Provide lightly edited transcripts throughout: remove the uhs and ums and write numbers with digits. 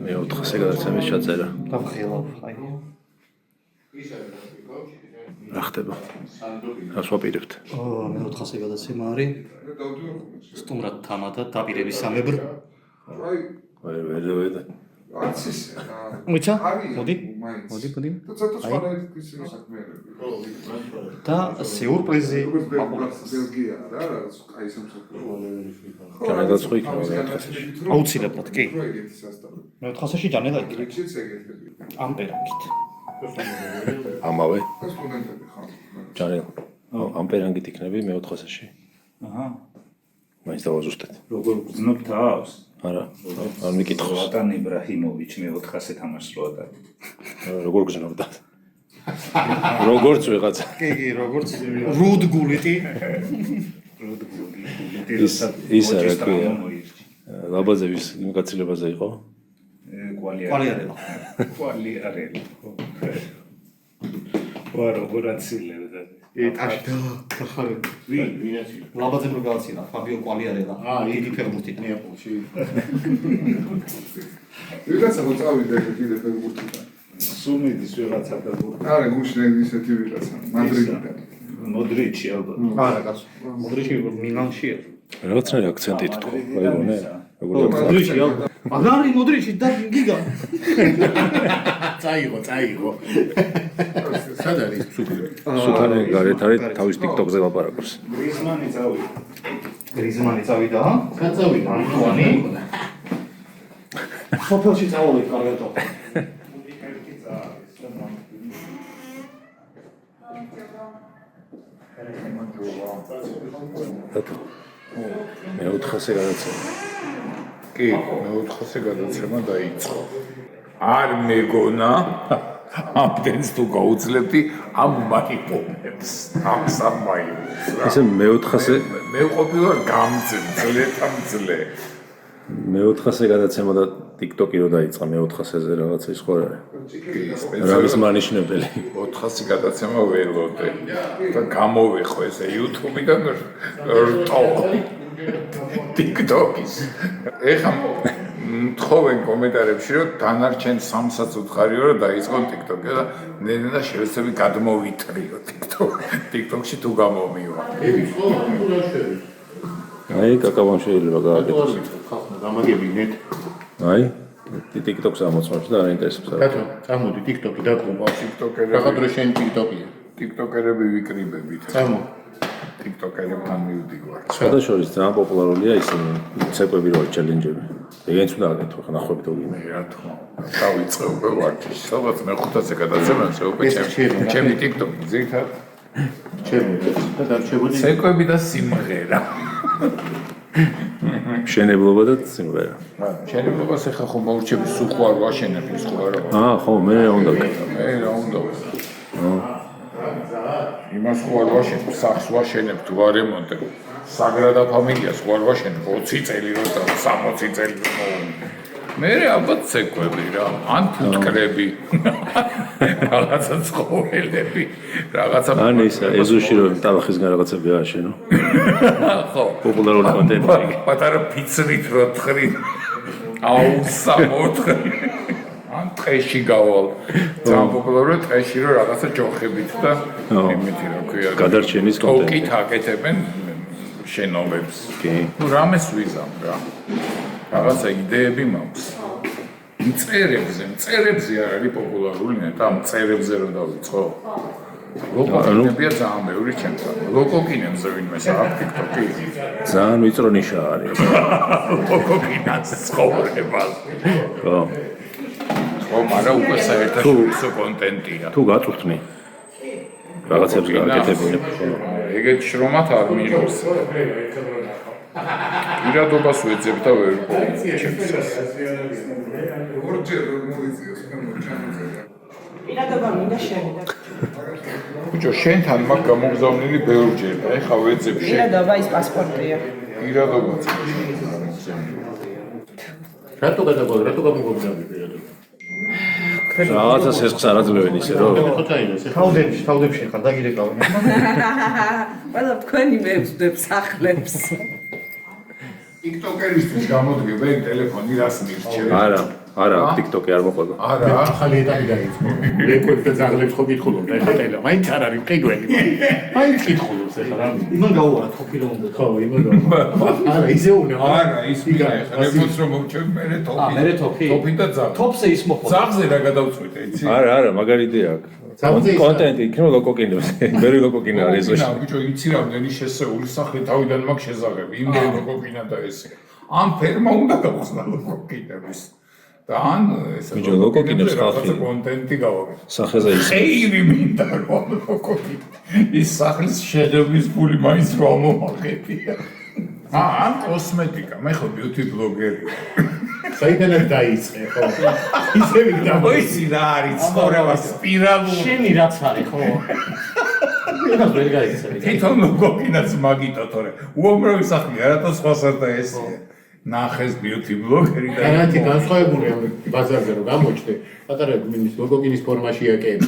მეოთხე გადაცემის ჩაწერა. დავხილავ, აი. რა ხდება? რას ვაპირებთ? მეოთხე გადაცემა არის. სტუმრად თამადა დაპირების სამებრ. ვერვერდა. მოიცა? მოდი. და სიურპრიზი განაგაცხო იქნება მეოთხეში. აუცილებლად, კი. მეოთხეში ჯანელა იქნება. ამპერანგით. ამავე. ჯანელ. ამპერანგით იქნები მეოთხეში. აჰა. მაინც დავაზუსტეთ. როგორ გძნობ თავს? არა, არ მიკითხავს. ზლატან იბრაჰიმოვიჩი მეოთხე თამაშს როადა. როგორ გძნობდა? როგორც ვიღაცა. კი, როგორც რუდგულიტი. ის რა ქვია? ლაბაზევის იმ გაცილებაზე იყო? კვალიარელა. კვალიარელა. ვარ ოპერაცილებდა. ეტაში და ვინაცი ლაბაზებრო გავაცილა ფაბიო კვალიარელა დიდი ფეხბურთი ნეაპოლში ვიღაცა რო წავიდა კიდე ფეხბურთიდან სუმიდის ვიღაცა ფეხბურთი არა გუშინ ისეთი ვიღაცა მადრიდიდან მოდრიჩი ალბათ არა კაცო მოდრიჩი მილანში რაღაცნაირი აქცენტით თქო აიგონე მოდრიჩი ალბათ აგარი მოდრიჩი და გიგა წაიღო სად არის სუთანი გარეთ არის თავის TikTok-ზე ლაპარაკობს გრიზმანი წავიდა სად წავიდა ანტუანი სოფელში წავიდა კარგად მეოთხე გადაცემა კი მეოთხე გადაცემა დაიწყო არ მეგონა ამდენს თუ გაუძლებდი ამ მაიპონებს ამ სამაიმს ესე მეოთხე მე ყოფილა გამძლე მეოთხე გადაცემა და TikTok-ი რო დაიწყა მეოთხეზე რაღაცა ის ხო არის რა ის მანიშნებელი 400 გადაცემა ველოდე და გამოვიყო ესე YouTube-დან რტო TikTok-ის ეხა თხოვენ კომენტარებში რომ დანარჩენ 3-საც უთხარიო რომ დაიწყო TikTok-ი და ნენა შევეცდები გადმოვითრიო TikTok-ში თუ გამომივა აი კაკავამ შეიძლება გააკეთოს ხალხმა გამაგებინეთ აი TikTok-ს ამოწმებს და არ ინტერესებს კაცო წამოდი TikTok-ი დაგმო TikTok-ერები რა შენ TikTok-ია TikTok-ერები ვიკრიბებით წამო TikTok-ერებთან მივდივარ სხვადასხვა ძალიან პოპულარულია ისინი ცეკვები რო ჩელენჯები ეგენიც უნდა აკეთო ხა ნახვები თუ გინდა რა თქმა უნდა დავიწყებე ვარჯიშს ალბათ მე 500 გადაცემას ვეუბნები ჩემი TikTok-ი ზირთად ჩემი და დარჩებოდი ცეკვები და სიმღერა მშენებლობა და სიმღერა მშენებლობას ეხა ხომ მოურჩები სულ ხო არ ვაშენებ ის ხო არა ხო მე რა უნდა მე რა უნდა იმას ხო არ ვაშენებ სახს ვაშენებ თუ არ რემონტებ საგრადა ფამილიას ხო არ ვაშენებ 20 წელი რო და 60 წელი რო მე ალბათ ცეკვები რა ან ფუტკრები რაღაცა ცხოველები რაღაცა ან ისა ეზოში რომ ტალახისგან რაღაცები ააშენო ხო პოპულარული კონტენტი პატარა ფიცრით რო თხრი აუსამოთხრი ან ტყეში გავალ ძალიან პოპულარულია ტყეში რომ რაღაცა ჯოხებით და იმითი რა ქვია გადარჩენის კონტენტი ტოკით აკეთებენ შენობებს კი ნუ რამეს ვიზამ რა რაღაცა იდეები მაქვს მწერებზე არ არის პოპულარული ნეტა მწერებზე რომ დავიწყო ლოკოკინებია ძალიან ბევრი ჩემთან ლოკოკინებზე ვინმე აქვს TikTok-ი ძალიან ვიწრო ნიშა არის ლოკოკინას ცხოვრებას ხო ხო მაგრამ უკვე საერთაშორისო კონტენტია თუ გაწუხნი რაღაცებს გააკეთებინებ ეგეთ შრომად არ მიიღოს ირადობას ვეძებ და ვერ ჩემს ორჯერ მოიწიოს ირადობა მინდა შევიდა ბიჭო შენთან მაგ გამოგზავნილი ბევრჯერ და ეხა ვეძებ შენ ირადობა ის პასპორტია ირადობაც რატო გამოგზავნილი ირადობა რაღაცა სესხს არ აძლევენ ისე რომ თავდებში ხარ დაგირეკავენ ყველა თქვენი მე ვწდებ სახლებს TikTok-ერისთვის გამოდგება ეგ ტელეფონი რას მირჩევენ? არა, არა, TikTok-ი არ მოყვება. არა, ახალი ეტაპი დაიწყო. ლეკვებს და ძაღლებს ხო კითხულობ და ეხლა ტელა. მაინც არ არის მყიდველი. მაინც კითხულობს ეხლა რა. იმან გაუარა თოფი რომ უნდა. ხო, იმან გავა. არა, ისე უნდა. არა, ის მიგა ეხლა რომ მოვჩვენ მე თოფი. მე თოფი. თოფი და ძაღლი. თოფზე ის მოხდა. ძაღლზე რა გადავწყვიტე, იცი? არა, მაგარი იდეა აქვს. კონტენტი იქნება ლოკოკინებს. ბევრი ლოკოკინა არის ეს. ბიჭო, იცი რამდენი შესეული სახლი თავიდან მაქვს შესაძლებელი. იმდენი ლოკოკინა და ესე. ამ ფერმა უნდა გავხსნა ლოკოკინების. და ან ეს ბიჭო, ლოკოკინებს ხალხი კონტენტი გავაკეთე. სახეზე ის. ხეივი მინდა რომ ლოკოკინი. ის სახლის შეღების ფული მაინც რომ მომაყებია. ან კოსმეტიკა, მე ხო ბიუთი ბლოგერია. საიდანაც დაიწყე, ხო? ისე მინდა. ისი რა არის ცხოვრება სპირალური. შენი რაც არის ხო? ეს ვერ გაიქცევი. თვითონ ლოკოკინაც მაგიტო თორე. უამრავი სახლი არათო სხვას არ და ესე. ნახეს ბიუთი ბლოგერი და განათი განსხვავებულია ბაზარზე რომ გამოჩნდე. პატარა მინის ლოკოკინის ფორმაში აკეთე.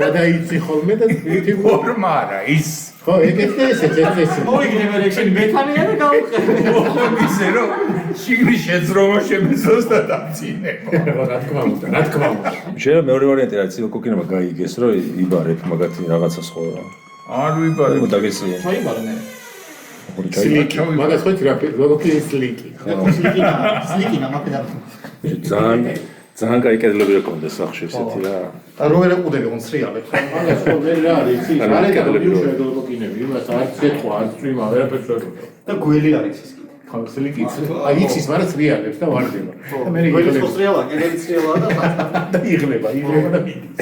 გადაიცი ხოლმე და ბიუთი ფორმა არა ის ხო, ეგეც და ესეც ეს. მოიგნებ ექშენი მეთანია და გავუყრე. ისე რომ შიგნი შეძრომა შემეძლოს და დამძინებო. რა თქმა უნდა, რა თქმა უნდა. შეიძლება მეორე ვარიანტი რაც ლოკოკინებმა გაიგეს, რომ იბარეთ მაგათი რაღაცა სხვა. არ ვიბარე. დაგეცია. ჩაიბარე მე. სლიკი, მაგას ხო რა ლოკოკინის სლიკი. სლიკინა მაქედა. ძალიან კაი კედლები გქონდეს სახში ესეთი რა. და რო ვერ ეყუდები უნცრიალებს. მაგას ხო ვერ რა არის, იცი? არეკადები უშევდო ლოკოკინები, იმას არც ეთქვა, არც წვიმა, ვერაფერს ვერ უთქვა. და გველი არის ის. ხო, სლიკი. აი იცის, მაგრამ წრიალებს და ვარდება. და მე გველი სოციალა, კედელი სოციალა და იღლება და მიდის.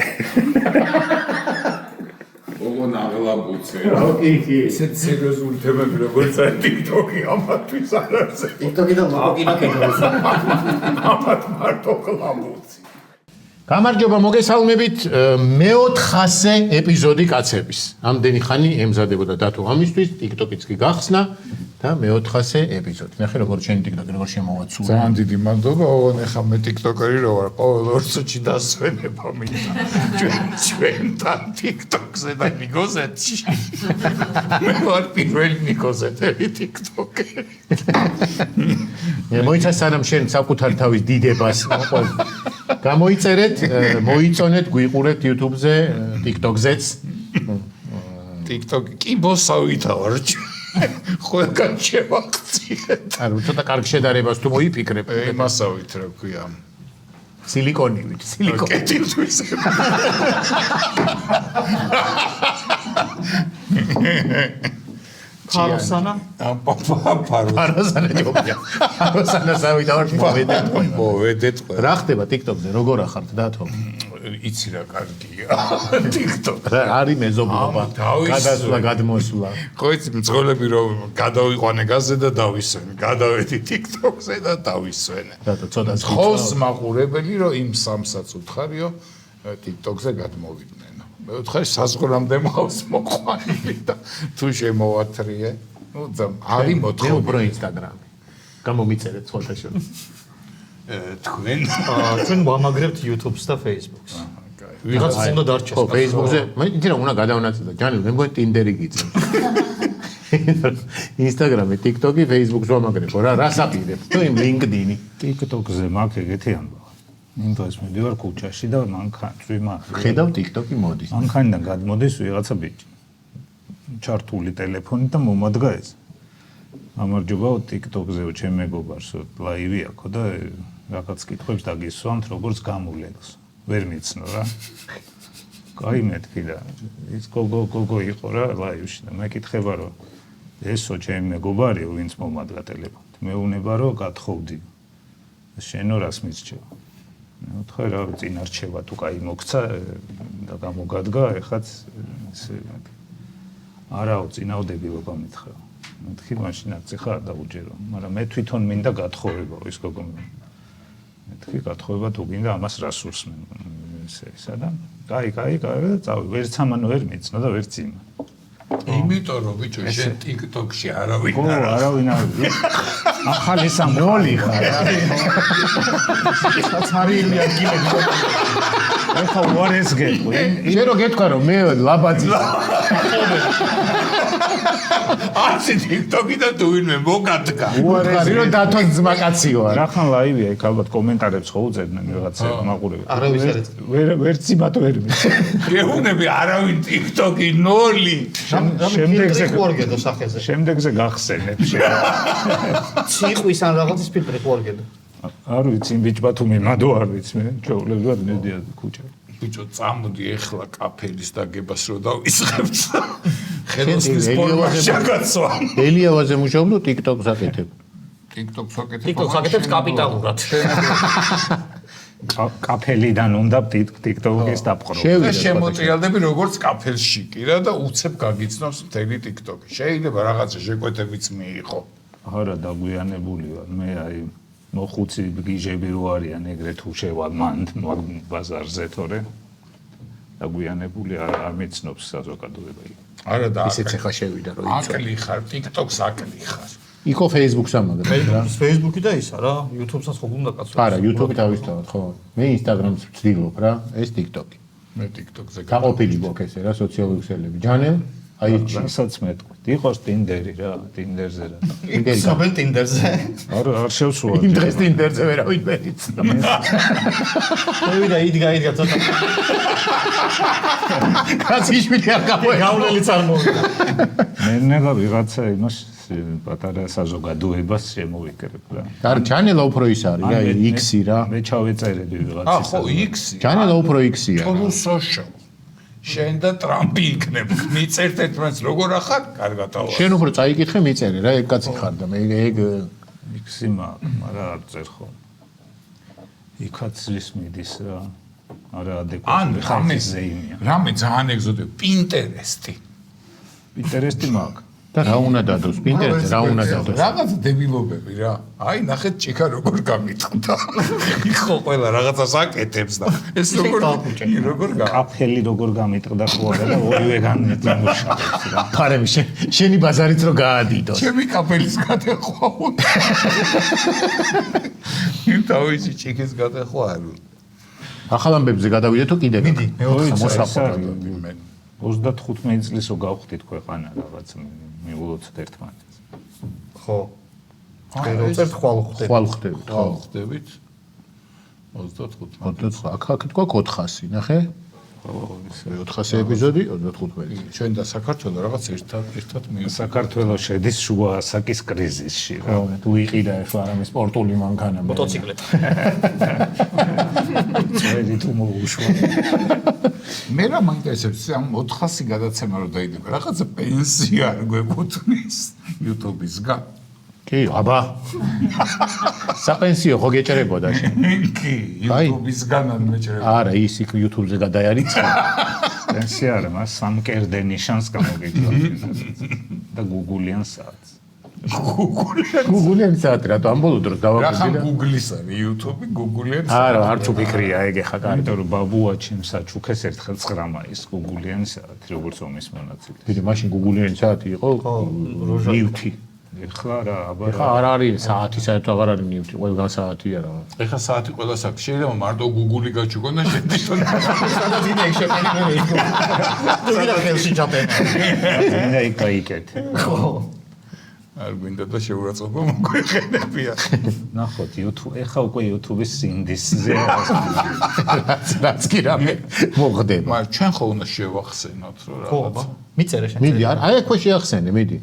ოღონ აღლაბუცე. ოკეი. ისეთ სერიოზული თემები როგორც არის TikTok-ი ამათვის არ არის. TikTok-ი და ლოკოკინა კედელს. ამათ მარტო აღლაბუცი. გამარჯობა, მოგესალმებით მე-400-ე ეპიზოდი კაცების. ამდენი ხანი ემზადებოდა დათო ამისთვის, TikTok-იც კი გახსნა და მე-400-ე ეპიზოდი. ნახე როგორ შენი TikTok-ი როგორ შემოვაცურა. ძალიან დიდი მადლობა, ოღონ ეხა მე TikTok-ერი რო ვარ, ყოველ ორსოჩი დასვენება მინდა. ჩვენთან TikTok-ზე და ნიკოზეთში. მე ვარ პირველი ნიკოზეთელი TikTok-ერი. მოიცა სანამ შენ საკუთარ თავის დიდებას გამოიწერეთ, მოიწონეთ, გვიყურეთ YouTube-ზე, TikTok-ზეც. TikTok-ი კი ბოსავითა ვარ. ყველგან შევახციეთ. ანუ ცოტა კარგ შედარებას თუ მოიფიქრებ. იმასავით რა ქვია. სილიკონივით, სილიკონი. კეთილთვის. ფაროსანა? ფაროსანა ჯობია. ფაროსანა სავით არ მოვედეთ. მოვედეთ ყველა. რა ხდება TikTok-ზე? როგორ ახართ დათო? იცი რა კარგია. TikTok. რა არის მეზობლობა? გადასვლა, გადმოსვლა. ხო იცი მძღოლები რომ გადავიყვანე გაზზე და დავისვენ. გადავედი TikTok-ზე და დავისვენე. დათო ცოტა ხოს მაყურებელი რომ იმ სამსაც უთხარიო TikTok-ზე გადმოვიდნენ. მე ვთხარი საზღვრამდე მავს მოყვანილი და თუ შემოვათრიე. ნუ არის მე მოთხოვნა. უფრო Instagram-ი. გამომიწერეთ სხვათა შორის. თქვენ ჩვენ ვამაგრებთ YouTube-ს და Facebook-ს. ვიღაც უნდა დარჩეს. ხო, Facebook-ზე, მე იცი რა უნდა გადავნაცდე. ჯანილ, მე მგონი Tinder-ი გიწევს. Instagram-ი, TikTok-ი, Facebook-ს ვამაგრებო რა, რას აპირებ? თუ იმ LinkedIn-ი. TikTok-ზე მაგ ეგეთი ამბავი. იმ დროს მივიდივარ ქუჩაში და მანქანა წვიმა. ხედავ TikTok-ი მოდის. მანქანიდან გადმოდის ვიღაცა ბიჭი. ჩართული ტელეფონით და მომადგა ეს. გამარჯობაო TikTok-ზეო ჩემ მეგობარსო ლაივი აქო და რაღაც კითხვებს დაგისვამთ როგორც გამულენს. ვერ მიცნო რა. კაი მეთქი და ის გოგო იყო რა ლაივში და მეკითხება რომ ესო ჩემ მეგობარიო ვინც მომადგა ტელეფონით. მეუნება რომ გათხოვდი. შენო რას მისჩევა? მე ვთქვი რა წინ არჩევა თუ კაი მოგცა და გამოგადგა ეხაც არაო წინააღმდეგობა მითხრა. მეთქი მაშინ აქ ხარ დაუჯერო, მაგრამ მე თვითონ მინდა გათხოვება ის გოგო. მეთქი გათხოვება თუ გინდა ამას რასურს მე ესა და კაი და წავი ვერც ამან ვერ მიცნო და ვერც იმა. იმიტომ რომ ბიჭო შენ TikTok-ში არავინ ხო, არავინ არ ახალი სამოლი ხარ. ცარიელი ადგილები. ეხა უარეს გეტყვი. შენ რო გეთქვა რომ მე ლაბაძი არცი TikTok-ი და თუ ვინმე მოგადგა. უარი რომ დათოს ძმაკაციო არა. რახან ლაივია, იქ ალბათ კომენტარებს ხო უძებდნენ რაღაცა მაყურებელი. არავის არ ეწ. ვერც იმათ ვერ ვიცი. გეუბნები არავინ TikTok-ი ნოლი. შემდეგზე ყურგედო სახეზე. შემდეგზე გახსენებ შენ. ციყვის ან რაღაცის ფილტრი ყურგედო. არ ვიცი, იმ ბიჭბათუმი მადო არ ვიცი მე, ჩვეულებრივად მედია ქუჩა. ბიჭო, წამოდი ეხლა კაფელის დაგებას რო დავისხებთ. ხელოსნის ფორმაში გაცვა. ელიავაზე მუშაობ და TikTok-ს აკეთებ. TikTok-ს აკეთებ. TikTok-ს აკეთებს კაპიტალურად. კაფელიდან უნდა TikTok-ის დაპყრო. და შემოწიალდები როგორც კაფელში კი რა და უცებ გაგიცნობს მთელი TikTok-ი. შეიძლება რაღაცა შეკვეთებიც მიიღო. არა, დაგვიანებული ვარ. მე აი მოხუცი გიჟები რო არიან ეგრე თუ შევალ მან ბაზარზე თორე დაგვიანებული არ მეცნობს საზოგადოება. არა და ისეც ახლა შევიდა რომ იცო. აკლი ხარ, TikTok-ს აკლი ხარ. იქო Facebook-ს ამაგრებ რა. Facebook-ი და ისა რა, YouTube-საც ხო გუნდა კაცო. არა, YouTube-ი თავისთავად ხო. მე Instagram-ს ვცდილობ რა, ეს TikTok-ი. მე TikTok-ზე გაყოფილი გვაქვს ესე რა სოციალური ქსელები. ჯანელ აი რასაც მეტყვით. იყოს Tinder-ი რა, Tinder-ზე რა. საბელ Tinder-ზე. არ შევსულა. იმ დღეს Tinder-ზე ვერავინ მეიცნო. მოვიდა იდგა ცოტა. კაციშვილი არ გამოეღო. გავლენიც არ მოვიდა. მე ნება ვიღაცა იმას პატარა საზოგადოებას შემოვიკრებ რა. არ ჩანელა უფრო ის არის რა, X-ი რა. მე ჩავეწერები ვიღაცის. ხო, X-ი. ჩანელა უფრო X-ია. True social. შენ და ტრამპი იქნებ. მიწერთ ერთმანეთს როგორ ახარ? კარგად ავა. შენ უფრო წაიკითხე მიწერე რა, ეგ კაცი ხარ და მე ეგ X-ი მაგრამ არ წერ ხო. იქაც ის მიდის რა. არა ადეკვატური ხალხზე იმია. რამე ძალიან ეგზოტიკი, Pinterest-ი. Pinterest-ი მაქვს. და რა უნდა დადოს Pinterest-ზე რა უნდა დადოს. რაღაც დებილობები რა. აი, ნახეთ ჭიქა როგორ გამიტყდა. იხო ყველა რაღაცას აკეთებს და ეს როგორ კაფელი როგორ გამიტყდა ხოლმე და ორივე განმუშავებს რა. ფარემი შენი ბაზარიც რო გაადიდოს. ჩემი კაფელის გადახვა უნდა. იმ თავისი ჭიქის გადახვა არ უნდა. ახალ ამბებზე გადავიდე თუ კიდე? მიდი, მოსაყორო. 35 წლისო გავხდით ქვეყანა რაღაც მიულოცეთ ერთმანეთს. ხო. როწერთ ხვალ ხვდებით. ხვალ ხვდებით, ხო. ხვდებით. 35. 25. აქ თქვა 400, ნახე? ხო, ისე 400 ეპიზოდი 35. ჩვენ და საქართველო რაღაც ერთად მივიდა. საქართველოს შედის შუა ასაკის კრიზისში რა. თუ იყიდა ახლა რამე სპორტული მანქანა. მოტოციკლეტი. წველი თუ მოუშვა. მე რა მაინტერესებს ამ 400 გადაცემა რო დაიდება რაღაცა პენსია არ გვეკუთვნის YouTube-ისგან კი აბა საპენსიო ხო გეჭერებოდა შენ კი YouTube-ისგან არ მეჭერებოდა არა ის იქ YouTube-ზე გადაერიცხა პენსია არა მას სამკერდე ნიშანს გამოგიგდა და Google-იან საათს Google-იან საათი რატო ამ ბოლო დროს დავაკვირდი რა Google-ის არის YouTube-ი Google-იან არა არც უფიქრია ეგ ახლა კარგი იმიტომ რომ ბაბუა ჩემს აჩუქეს ერთხელ 9 მაისს Google-იან საათი როგორც ომის მონაწილე დიდი მაშინ Google-იანი საათი იყო ნივთი ეხლა რა აბა ეხლა არ არის საათი საერთოდ აღარ არის ნივთი ყველგან საათია რა ეხლა საათი ყველას აქვს შეიძლება მარტო Google-ი გაჩუქონ და შედიშონ სადაც ინა შეფენილი იყო თუ ვიდა ხელში ჩაპენა ინა იკაიკეთ ხო არ გვინდა და შეურაცხყოფა მოგვეყენებია ნახოთ YouTube ეხლა უკვე YouTube-ის ინდისზე რაც კი რამე მოხდება მაგრამ ჩვენ ხო უნდა შევახსენოთ რომ ხო რაღაც მიწერე შენ მიდი აი აქ შეახსენე მიდი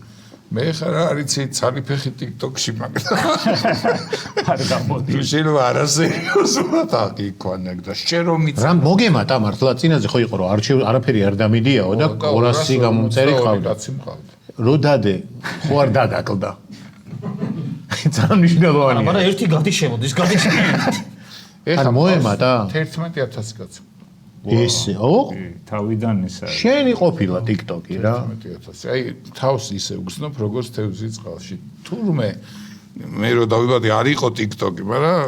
მე ხარ რა არიცი ცალიფეხი TikTok-ში მაგრამ არ გამოდი შეიძლება არასერიოზულად აღიქვანეკ და შენ რომ მიწ რა მოგემატა მართლა წინაზე ხო იყო რომ არაფერი არ დამიდიაო და 200 გამომწერი ყავდა რო დადე ხო არ დადაკლდა ძალიან მნიშვნელოვანია მაგრამ ერთი გადი შემოდის გადი ეხლა მოემატა 11000 კაცი ესე ო თავიდან ისა შენი ყოფილა TikTok-ი რა 11000 აი თავს ისე უგზნობ როგორც თევზი წყალში თურმე მე რო დავიბადე არ იყო TikTok-ი მაგრამ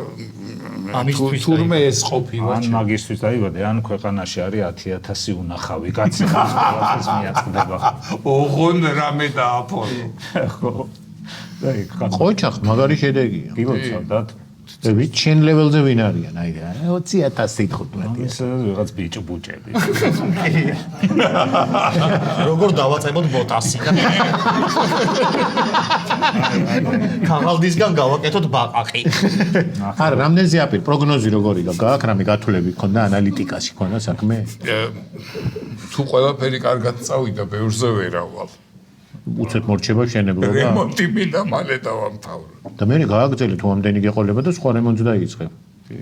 თურმე ეს ყოფილა ან მაგისტრის დაიბადე ან ქვეყანაში არის 10000 უნახავი კაცი ხალხს მიაწყდება ოღონ რამე დააფოლო ხო და იქ ყოჩახ მაგარი შედეგია პილოტსა და ვით შენ ლეველზე ვინ არიან? აი 20015. ეს რაღაც ბიჭბუჭები. როგორ დავაწებოთ ბოტასი? ქაღალდისგან გავაკეთოთ ბაყაყი. არა, რამდენზე აპირ პროგნოზი როგორი გაქვს, რამე გათვლები ქონდა ანალიტიკაში ქონდა საქმე? თუ ყველაფერი კარგად წავიდა, ბევრზე ვერავალ. უცებ მორჩება შენებლობა. რემონტი მინდა მალე დავამთავრო. და მე გააგრძელე თუ ამდენი გეყოლება და სხვა რემონტს დაიწყებ.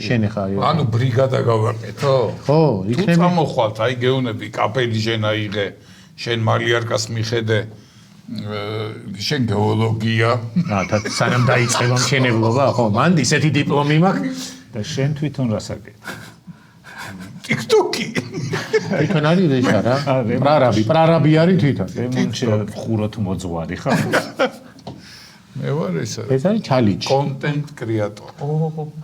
შენ ხა ანუ ბრიგადა გავაკეთო? ხო, თუ იქნება წამოხვალთ, აი გეუნები, კაპელი შენ აიღე, შენ მალიარკას მიხედე, შენ გეოლოგია. და სანამ დაიწყებ ამ შენებლობა, ხო, მანდ ისეთი დიპლომი მაქვს. და შენ თვითონ რას აკეთებ? TikTok-ი. თვითონ არის რეჟა რა. პრარაბი არის თვითონ. რემონტში ხუროთ მოძღვარი ხარ? მე ვარ ესა. ეს არის ჩალიჯი. კონტენტ კრეატორი.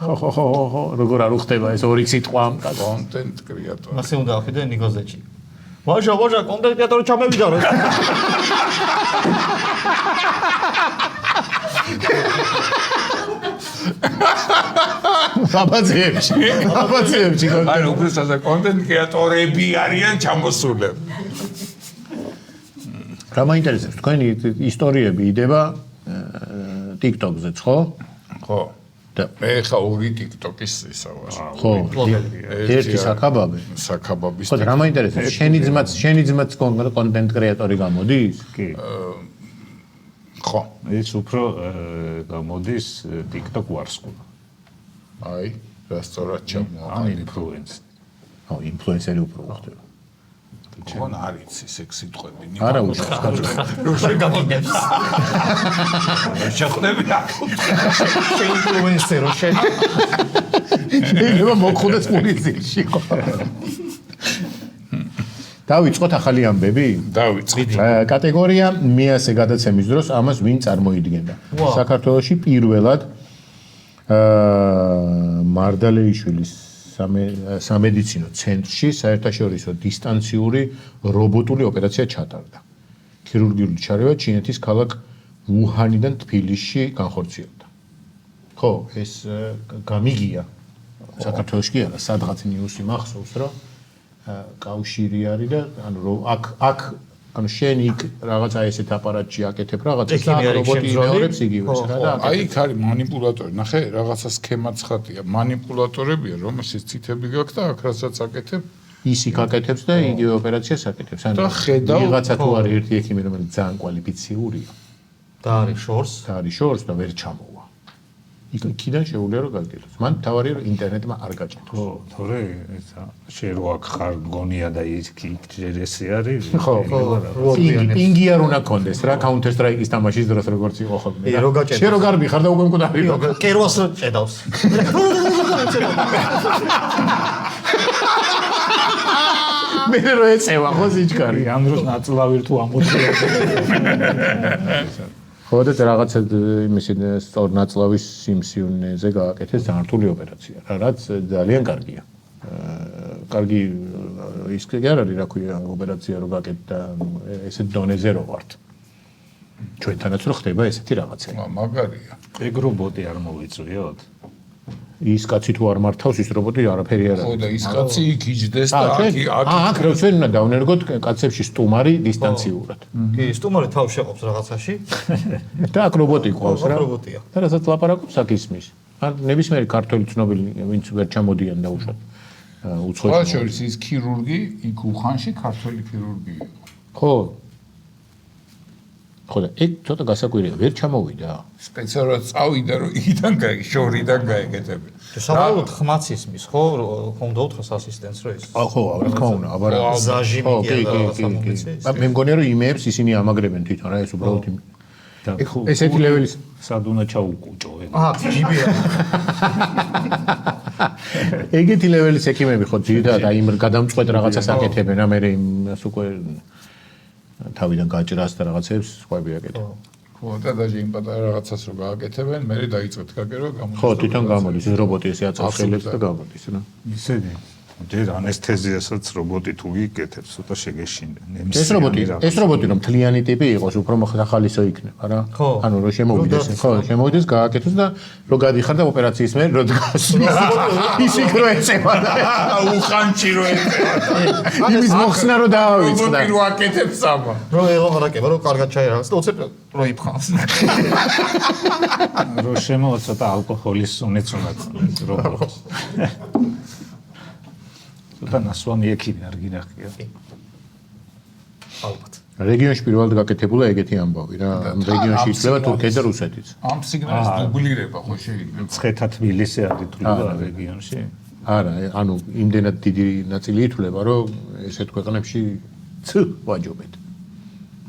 ხო, როგორ არ უხდება ეს ორი სიტყვა ამ კაცს. კონტენტ კრეატორი. მასე უნდა ავხიდე ნიგოზეჭი. ვაჟა, კონტენტ კრეატორი ჩამევიდა რა. აბაცებში. ანუ უბრალოდ კონტენტ კრეატორები არიან ჩამოსულები. რა მაინტერესებს თქვენი ისტორიები იდება TikTok-ზეც, ხო? ხო. და მე ხა ორი TikTok-ის ისა ვარ. ხო, ერთი საკაბაბე. საკაბაბის. ხო, რა მაინტერესებს? შენი ძმაც კონტენტ კრეატორი გამოდის? კი. ხო. ეს უფრო გამოდის TikTok ვარსკვლავ. აი, რა სწორად ჩამოაყალიბე. ან ინფლუენსერი. ხო, ინფლუენსერი უფრო ხდება. ხონ არის ეს სიტყვები. არა უშავს. რო შეგამოდებს. შეხვდები აქ. შეინფლუენსერო შენ. შეიძლება მოგხდეს პოლიციაში. დავიწყოთ ახალი ამბები? დავიწყეთ. კატეგორია მეასე გადაცემის დროს ამას ვინ წარმოიდგენდა? საქართველოში პირველად მარდალეიშვილის სამედიცინო ცენტრში საერთაშორისო დისტანციური რობოტული ოპერაცია ჩატარდა. ქირურგიული ჩარევა ჩინეთის ქალაქ უჰანიდან თბილისში განხორციელდა. ხო, ეს გამიგია. საქართველოში კი არა, სადღაც ნიუსი მახსოვს, რომ კავშირი არის და ანუ აქ ანუ შენ იქ რაღაცა ესეთ აპარატში აკეთებ რაღაცა რობოტი იმეორებს იგივე და აი იქ არის манипуляტორი. ნახე, რაღაცა სქემაც ხატია. манипуляტორებია, რომელშიც ცითები გაქვს და აქ რასაც აკეთებ, ის იქ აკეთებს და იგივე ოპერაციას აკეთებს. ანუ ვიღაცა თუ არის ერთი ექიმი, რომელიც ძალიან კვალიფიციურია და არის შორს და ვერ ჩამოვა. იქიდან შეუძლია რომ გაგილოს. მან თავარია რომ ინტერნეტმა არ გაჭიროს. ხო, თორე ესა შენ რო აქ ხარ გონია და იქ ჯერესი არის. ხო, პინგი არ უნდა კონდეს რა Counter Strike-ის თამაშის დროს როგორც იყო ხოლმე. შენ რო გარბი ხარ და უკვე მკვდარი რო კერვას ჭედავს. მე რო ეწევა ხო სიჩქარი. ამ დროს ნაწლავი თუ ამოწია. ხო და რაღაცა იმისი სწორ ნაწლავის სიმსივნეზე გააკეთეს ძართული ოპერაცია, რაც ძალიან კარგია. კარგი ის კი არ არის რა ქვია ოპერაცია რო გააკეთა ესეთ დონეზე რო ვართ. ჩვენთანაც რო ხდება ესეთი რაღაცა. მაგარია. ეგ რობოტი არ მოვიწვიოთ? ის კაცი თუ არ მართავს ის რობოტი არაფერი არ არის. ხო და ის კაცი იქ იჯდეს და აქ რო ჩვენ უნდა დავნერგოთ კაცებში სტუმარი დისტანციურად. კი, სტუმარი თავს შეყობს რაღაცაში. და აქ რობოტი ყავს რა. რობოტია. და რასაც ლაპარაკობს აქ ისმის. ან ნებისმიერი ქართველი ცნობილი ვინც ვერ ჩამოდიან და უშოთ. უცხოეთში. ყველა შორის ის ქირურგი იქ უხანში ქართველი ქირურგი იყო. ხო. ხო და ეგ ცოტა გასაკვირია, ვერ ჩამოვიდა. სპეციალურად წავიდა რომ იქიდან შორიდან გაეკეთებინა. საბოლოოდ ხმაც ისმის, ხო? ხომ დაუთხოს ასისტენტს რო ის. ხო, რა თქმა უნდა, აბარა. ზაჟიმი და მე მგონია რომ იმეებს ისინი ამაგრებენ თვითონ რა ეს უბრალოდ ესეთი ლეველის სად უნდა ჩაუკუჭო ეგ. ჯიბია. ეგეთი ლეველის ექიმები ხო ძირითადად აი იმ გადამწყვეტ რაღაცას აკეთებენ, რა მე იმას უკვე თავიდან გაჭრას და რაღაცებს სხვები აკეთებენ. ხო და დაჟე იმ პატარა რაღაცას რო გააკეთებენ, მე დაიწყეთ გაგერო გამოდის. ხო, თვითონ გამოდის, ეს რობოტი ესე აწევს ხელებს და გამოდის რა. ისეთი ჯერ ანესთეზიასაც რობოტი თუ გიკეთებს, ცოტა შეგეშინდნენ. ეს რობოტი რომ მთლიანი ტიპი იყოს, უფრო ხალისო იქნება რა. ანუ რომ შემოვიდეს, შემოვიდეს, გააკეთოს და რომ გადიხარ და ოპერაციის მერე რო დგას. ის იქ რო ეწევა და უხანჭი რო ეწევა. იმის მოხსნა რო დაავიწყდა. რობოტი რო აკეთებს ამა. რო ეღარაკება, რო კარგად ჩაერაღს და უცებ რო იფხავს. რომ შემოწოდა ალკოჰოლის უნეც უნდა ქონდეს რობოტს. და ნასვამი ექიმი არ გინახია. ალბათ. რეგიონში პირველად გაკეთებულა ეგეთი ამბავი რა. რეგიონში იცლება თურქეთი და რუსეთიც. ამ სიგნალის დუბლირება ხო შეიძლება. ცხეთა თბილისი არ ითვლება რეგიონში? არა, ანუ იმდენად დიდი ნაწილი ითვლება, რომ ესეთ ქვეყნებში ვაჯობეთ.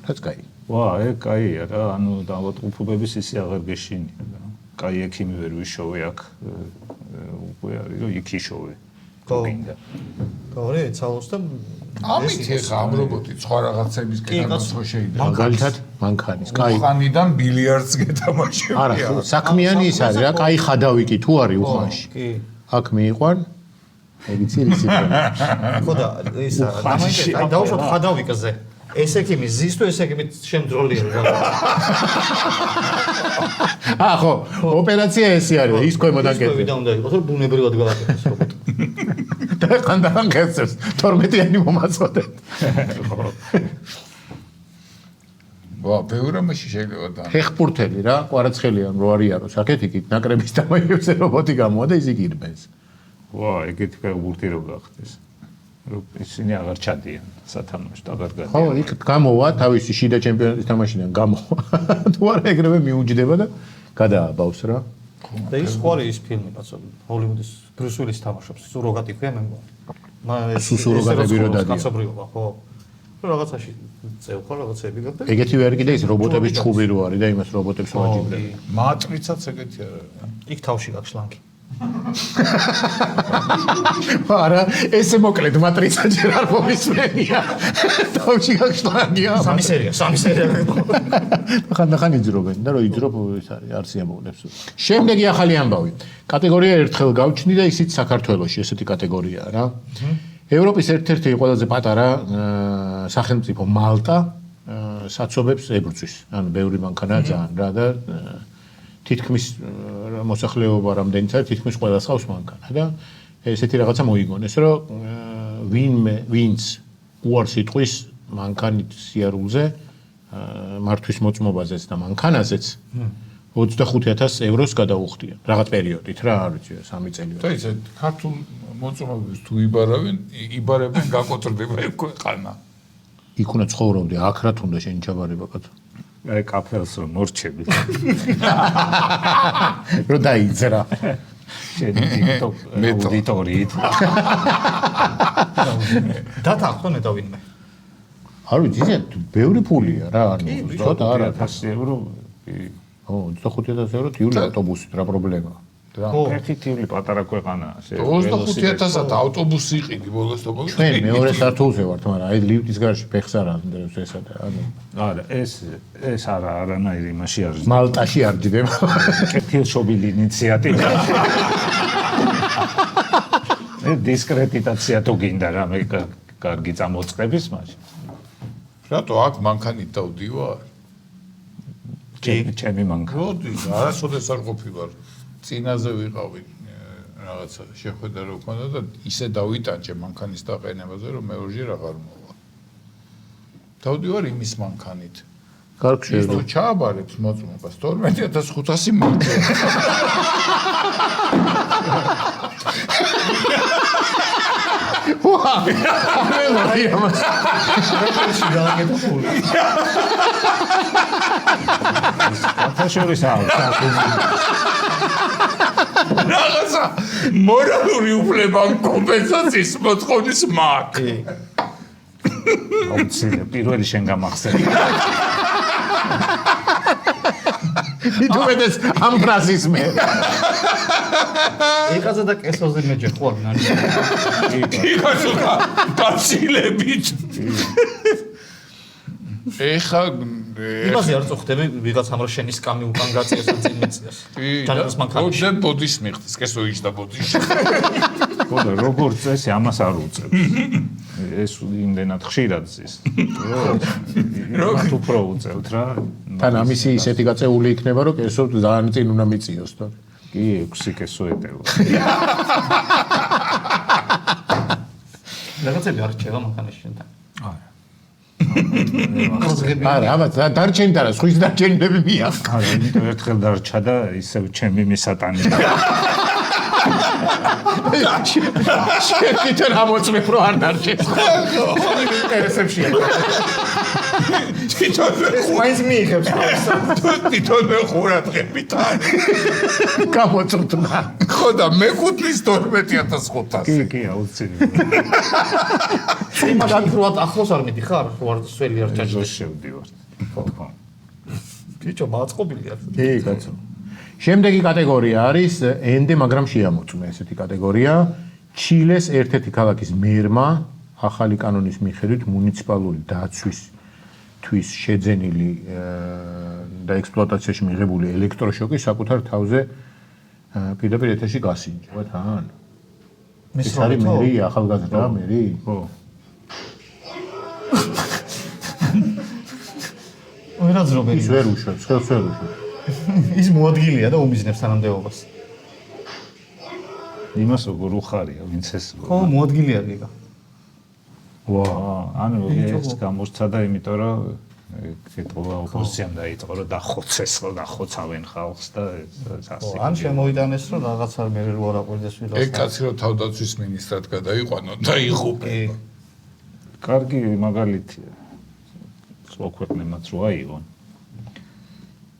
რაც კაი. ვა, კაია რა, ანუ დაავადყოფების ისე აღარ გეშინია რა. კაი ექიმი ვერ ვიშოვე აქ. უკვე არის რომ იქ იშოვე. გინდა. ორი ცალოს და ამით ეხა ამ რობოტი სხვა რაღაცების კეთებას ხო შეიძლება. მაგალითად, მანქანის, კაი. უხანიდან ბილიარდს გეთამაშებია. არა, საქმიანი ის არის რა, კაი ხადავი კი თუ არის უხანში. კი. აქ მიიყვან მედიცინის ხო და ის დამაინტერესა, დავუშვათ ხადავიკზე. ეს ექიმი ზის თუ ეს ექიმი შემძროლია რა. ხო, ოპერაცია ესე არის, ის ქვემოდან კეთდება. ვიდა უნდა იყოს, რომ ბუნებრივად გააკეთოს რობოტი. და ხანდახან გესწევს 12-იანი მომაწოდეთ. ვა, ბევრი რამეში შეიძლება და ფეხბურთელი რა, კვარაცხელიან რო არიაროს, აქეთ იქით ნაკრების დამაიებზე რობოტი გამოვა და ის იგირბეს. ვა, ეგეთი ფეხბურთი რო გახდეს. რომ ისინი აღარ ჩადიან სათამაშოდ, აღარ გადიან. ხო, იქ გამოვა თავისი შიდა ჩემპიონატის თამაშიდან გამოვა. თუ არა ეგრევე მიუჯდება და გადააბავს რა. და ის ყვარი ის ფილმი ბაცო, ჰოლივუდის ბრუს უილის თამაშობს, სუროგატი ქვია მე მგონი. სუროგატები რო დადიან. კაცობრიობა, ხო. რაღაცაში წევხარ რაღაცები გქონდა. ეგეთი ვერ კიდე ის რობოტების ჩხუბი რო არის და იმას რობოტებს ვაჯიბლებ. მატრიცაც ეგეთი არა. იქ თავში გაქვს ლანგი. არა, ესე მოკლედ მატრიცა ჯერ არ მომისმენია. თავში გაქვს ლანგია. სამი სერია. ხანდახან იძრობენ და რო იძრობ ის არის არ სიამოვნებს. შემდეგი ახალი ამბავი. კატეგორია ერთხელ გავჩნი და ისიც საქართველოში ესეთი კატეგორიაა რა. ევროპის ერთ-ერთი ყველაზე პატარა სახელმწიფო მალტა საცობებს ებრძვის. ანუ ბევრი მანქანაა ძალიან რა და თითქმის მოსახლეობა რამდენიც არის, თითქმის ყველა ხავს მანქანა და ესეთი რაღაცა მოიგონეს, რომ ვინც უარს იტყვის მანქანით სიარულზე, მართვის მოწმობაზეც და მანქანაზეც 25,000 ევროს გადაუხდიან. რაღაც პერიოდით რა, არ ვიცი, 3 წელი. და ისე ქართულ მოწმობებს თუ იბარებენ გაკოტრდება ეგ ქვეყანა. იქ უნდა ცხოვრობდი, აქ რა თუნდა შენ ჩაბარება კაცო. აი კაფელს რომ მორჩები. რო დაიძრა. შენ TikTok აუდიტორიით. დათანხმდა და ვინმე. არ ვიცი, ისე ბევრი ფულია რა, ანუ ცოტა არა 100 евро. ო, 25,000 евро თიული ავტობუსით რა პრობლემაა. ხო, ფეხითიული პატარა ქვეყანაა. 25,000-ად ავტობუსი იყიდი ბოლოს და ბოლოს. ჩვენ მეორე სართულზე ვართ, მაგრამ აი ლიფტის გარშე ფეხს არ ანდრევს ესა და ანუ არა, ეს არანაირი იმაში არის. მალტაში არ ჯდება. კეთილშობილი ინიციატივა. დისკრედიტაცია თუ გინდა რამე კარგი წამოწყების მაშინ. რატო აქ მანქანით დავდივარ? ჩემი მანქანა. როდი, არასოდეს არ ყოფილვარ. წინაზე ვიყავი რაღაცა შეხვედრა რო ქონდა და ისე დავიტანჭე მანქანის დაყენებაზე რომ მეორჯერ აღარ მოვა. დავდივარ იმის მანქანით. კარგი ის თუ ჩააბარებს მოწმობას 12,500 მოიწევს. ვა! მე ამას როებში გააკეთა ფული. ფაშორის რაღაცა მორალური უფლება კომპენსაციის მოთხოვნის მაქვს. აუცილებლად პირველი შენ გამახსენე. მithumedes am ფრაზის მე. ეკაზე და კესოზე მეჯერ ხო არ ნარი. იკაცო გაცილებით. ეხა იმაზე არ წუხდები ვიღაცამ რომ შენი სკამი უკან გაწიოს ან წინ მიწიოს. ჯანმრთელს მან ხარ. ოდე ბოდის მიხდეს, კესო იჯდა ბოდის. ხოდა როგორც წესი ამას არ უწევს. ეს იმდენად ხშირად ზის. რომ უფრო უწევთ რა. თან ამისი ისეთი გაწეული იქნება რომ კესო ძალიან წინ უნდა მიწიოს თორე. კი 6 კესო ეტევა. რაღაცები არ რჩება მანქანაში შენთან. არა, ამათ დარჩენით არა, სხვის დარჩენილები მიახ. არა, იმიტომ ერთხელ დარჩა და ისევ ჩემი მისატანი. შეკითე რა მოწმებ რომ არ დარჩეს. ხონი ინტერესებშია. თვითონ მაინც მიიღებს თავს. თვითონ ხურადღებით არის. გამოწვდა. ხოდა მეკუთვნის 12500. კი, აუცილებლად. მაგათ როად ახლოს არ მიდიხარ? ვარ სველი არ ჯაჭვს ჩაჭდეს. შევდივარ. ბიჭო, მაწყობილია. კი, კაცო. შემდეგი კატეგორია არის ენდე, მაგრამ შეამოწმე ესეთი კატეგორია. ჩილეს ერთ-ერთი ქალაქის მერმა ახალი კანონის მიხედვით მუნიციპალური დაცვისთვის შეძენილი და ექსპლუატაციაში მიღებული ელექტროშოკი საკუთარ თავზე პირდაპირ ეთერში გასინჯა თან. ეს არის მერი, ახალგაზრდა მერი? ხო. ვერაძრობელი. ის ვერ უშვებს, ხელს ვერ უშვებს. ის მოადგილეა და უმიზნებს თანამდებობას. იმას როგორ უხარია, ვინც ეს. ხო, მოადგილეა გიგა. ანუ ეს გამოსცა და იმიტომ რომ კითხვა ოპოზიციამ დაიწყო რომ დახოცეს, რომ დახოცავენ ხალხს და ასე. ან შემოიტანეს რომ რაღაცა მე რო არ აყვირდეს ვიდას. ეგ კაცი რომ თავდაცვის მინისტრად გადაიყვანო და იღუპება. კარგი მაგალითია. სხვა ქვეყნებმაც რო აიღონ.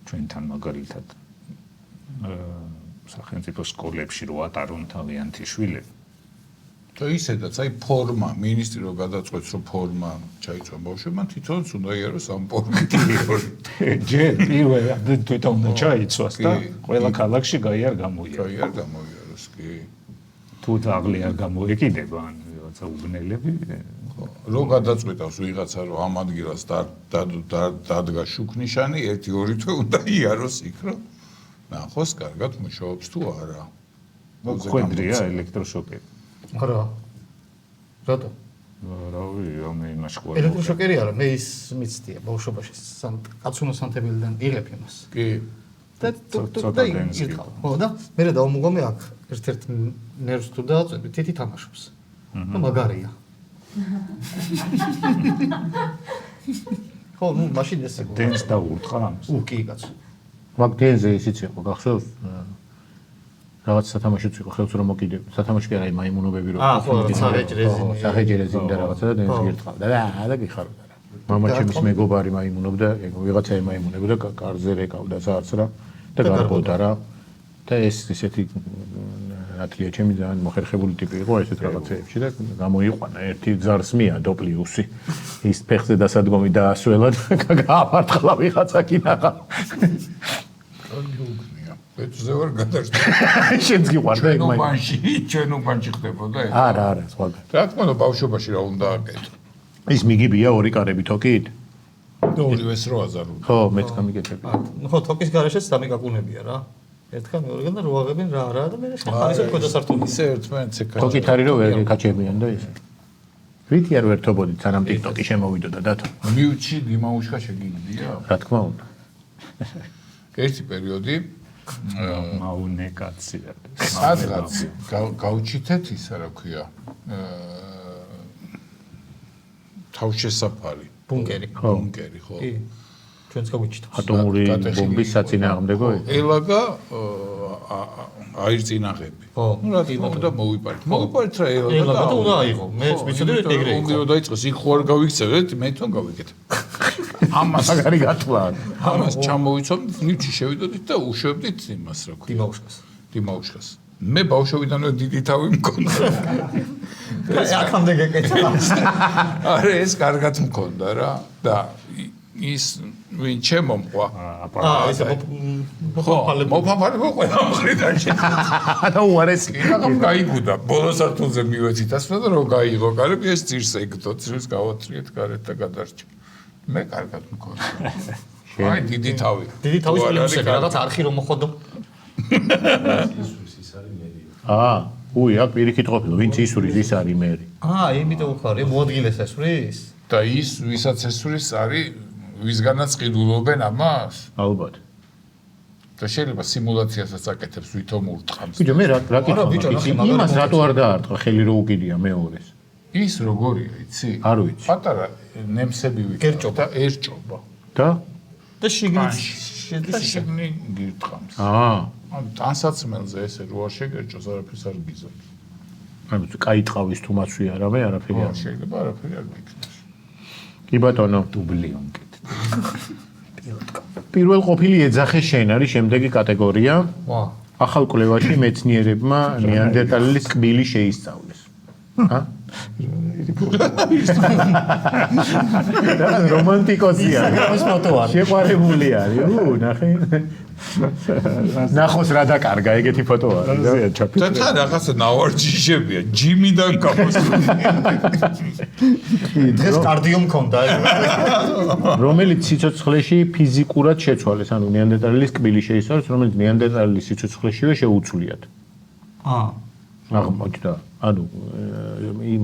ჩვენთან მაგალითად სახელმწიფო სკოლებში რო ატარონ თავიანთი შვილები. და ისედაც აი ფორმა, მინისტრი რო გადაწყვეტს რომ ფორმა ჩაიწვა ბავშვებმა, თვითონაც უნდა იაროს ამ ფორმით. ჯერ პირველად თვითონ უნდა ჩაიცვას და ყველა ქალაქში გაიარ გამოიარა. გაიარ გამოიაროს, კი. თუ თაღლი არ გამოეკიდება ან რაღაცა უბნელები, რო გადაწყვეტავს ვიღაცა რომ ამ ადგილას დადგა შუქნიშანი, 1-2 თვე უნდა იაროს იქ, რომ ნახოს კარგად მუშაობს თუ არა. ხვედრია ელექტროშოკები. არა. რატო? რავი, მე იმას ყვე. ელექტროშოკერი არა, მე ის მიცდია ბავშვობაში კაცუნო სანთებელიდან იღებ იმას. კი. და და ირყავ. ხო და მე რა დავმოგვამე აქ ერთ-ერთ ნერვს თუ დააწვევი, თითი თამაშობს. და მაგარია. ხო, ნუ მაშინ ესე. დენს დაურტყა ამას. კი, კაცო. მაგ დენზე ისიც იყო, გახსოვს? რაღაც სათამაშოც იყო, ხელს რომ მოკიდე. სათამაშო კი არა, მაიმუნობები რო. ხო, საჰეჯრეზინი. საჰეჯრეზინი და რაღაცა და დენს გირტყავდა. და გიხარდა რა. მამაჩემის მეგობარი მაიმუნობდა, ვიღაცა მაიმუნებდა, კარზე რეკავდა საერთს რა და გარბოდა რა. და ეს ისეთი ათლია ჩემი ძალიან მოხერხებული ტიპი იყო ესეთ რაღაცეებში და გამოიყვანა ერთი გზარსმია დოპლიუსი ის ფეხზე დასადგომი დაასველა და გააფარტყლა ვიღაცა კინაღა პეტრზე ვარ გადარჩა შენც გიყვარდა ეგ ჩვენ უბანში ხდებოდა ეს არა სხვაგან რა თქმა უნდა ბავშვობაში რა უნდა აკეთო ის მიგიბია ორი კარები თოკით ორივეს რო აზარული ხო მეც გამიგეთები ხო თოკის გარეშეც დამიკაკუნებია რა ერთხელ მეორეგან და რო აღებენ რა და მე ხალისო კოდასართული ისე ერთმანეთს ეკაჭა თოკით არის რომ ვერ გეკაჩებიან და ის რითი არ ვერთობოდით სანამ TikTok-ი შემოვიდოდა დათო მიუჩი დიმაუშკა შეგიძლია რა თქმა უნდა ერთი პერიოდი მაუნე კაცია სადღაც გავჩითეთ ისა რა ქვია თავშესაფარი ბუნკერი ხო კი ჩვენც გავიჩით ატომური ბომბის საწინააღმდეგო ელაგა აირწინაღები ხო რა თქმა უნდა მოვიპარეთ რა ელაგა და უნდა აიღო მე ვიცოდი რომ ეგრე იყო უნდა დაიწყოს იქ ხوار გავიქცევთ მე თვითონ გავიკეთე ამას მაგარი გათვლა ამას ჩამოვიცომთ ნიჩი შევიდოდით და უშვებდით იმას რა ქვია დიმაუშკას მე ბავშვობიდანვე დიდი თავი მქონდა აქამდე გეკეთა არა ეს კარგად მქონდა რა და ის ვინ ჩემომყვა ესე მოფაფალებ ყველა მხრიდან და უარესი იღამ გაიგუდა ბოლო სართულზე მივეცით ასვლა და რო გაიღო კარები ეს ძირს ეგდო ძირს გავათრიეთ გარეთ და გადარჩა მე კარგად მქონდა. აი დიდი თავი. დიდი თავის პლუსები რაღაც არხი რომ მოხოდო. უი, აქ პირიქით ყოფილა, ვინც ისურის ის არის მერი. იმიტომ უხარი, მოადგილეს ესვრის? და ის ვისაც ესვრის არის, ვისგანაც ყიდულობენ ამას? ალბათ. და შეიძლება სიმულაციასაც აკეთებს ვითომ ურტყამს. ბიჭო, მე რა კითხავ? იმას რატო არ დაარტყა ხელი რო უკიდია მეორეს? ის როგორია, იცი? არ ვიცი. პატარა ნემსები ვიკერჭო და ერჭობა. და? და შიგნით და შიგნი გირტყამს. ან ტანსაცმელზე ესე რო არ შეგერჭოს, არაფერს არ გიზობს. ანუ კაი ტყავის თუ მაცვი არავე, არაფერი არ. შეიძლება არაფერი არ გიქნას. კი ბატონო, დუბლიონ კეთ. პირველ ყოფილი ეძახე შენ არის შემდეგი კატეგორია. ახალ კვლევაში მეცნიერებმა ნეანდერტალელის კბილი შეისწავლეს. რომანტიკოსი არის. შეყვარებული არის. ნახე. ნახოს რა დაკარგა ეგეთი ფოტო არის. და თან რაღაცა ნავარჯიშებია, ჯიმიდან გამოსული. დღეს კარდიო მქონდა. რომელიც სიცოცხლეში ფიზიკურად შეცვალეს, ანუ ნეანდერტალელის კბილი შეისწავლეს, რომელიც ნეანდერტალელის სიცოცხლეშივე შეუცვლიათ. აღმოჩნდა. ანუ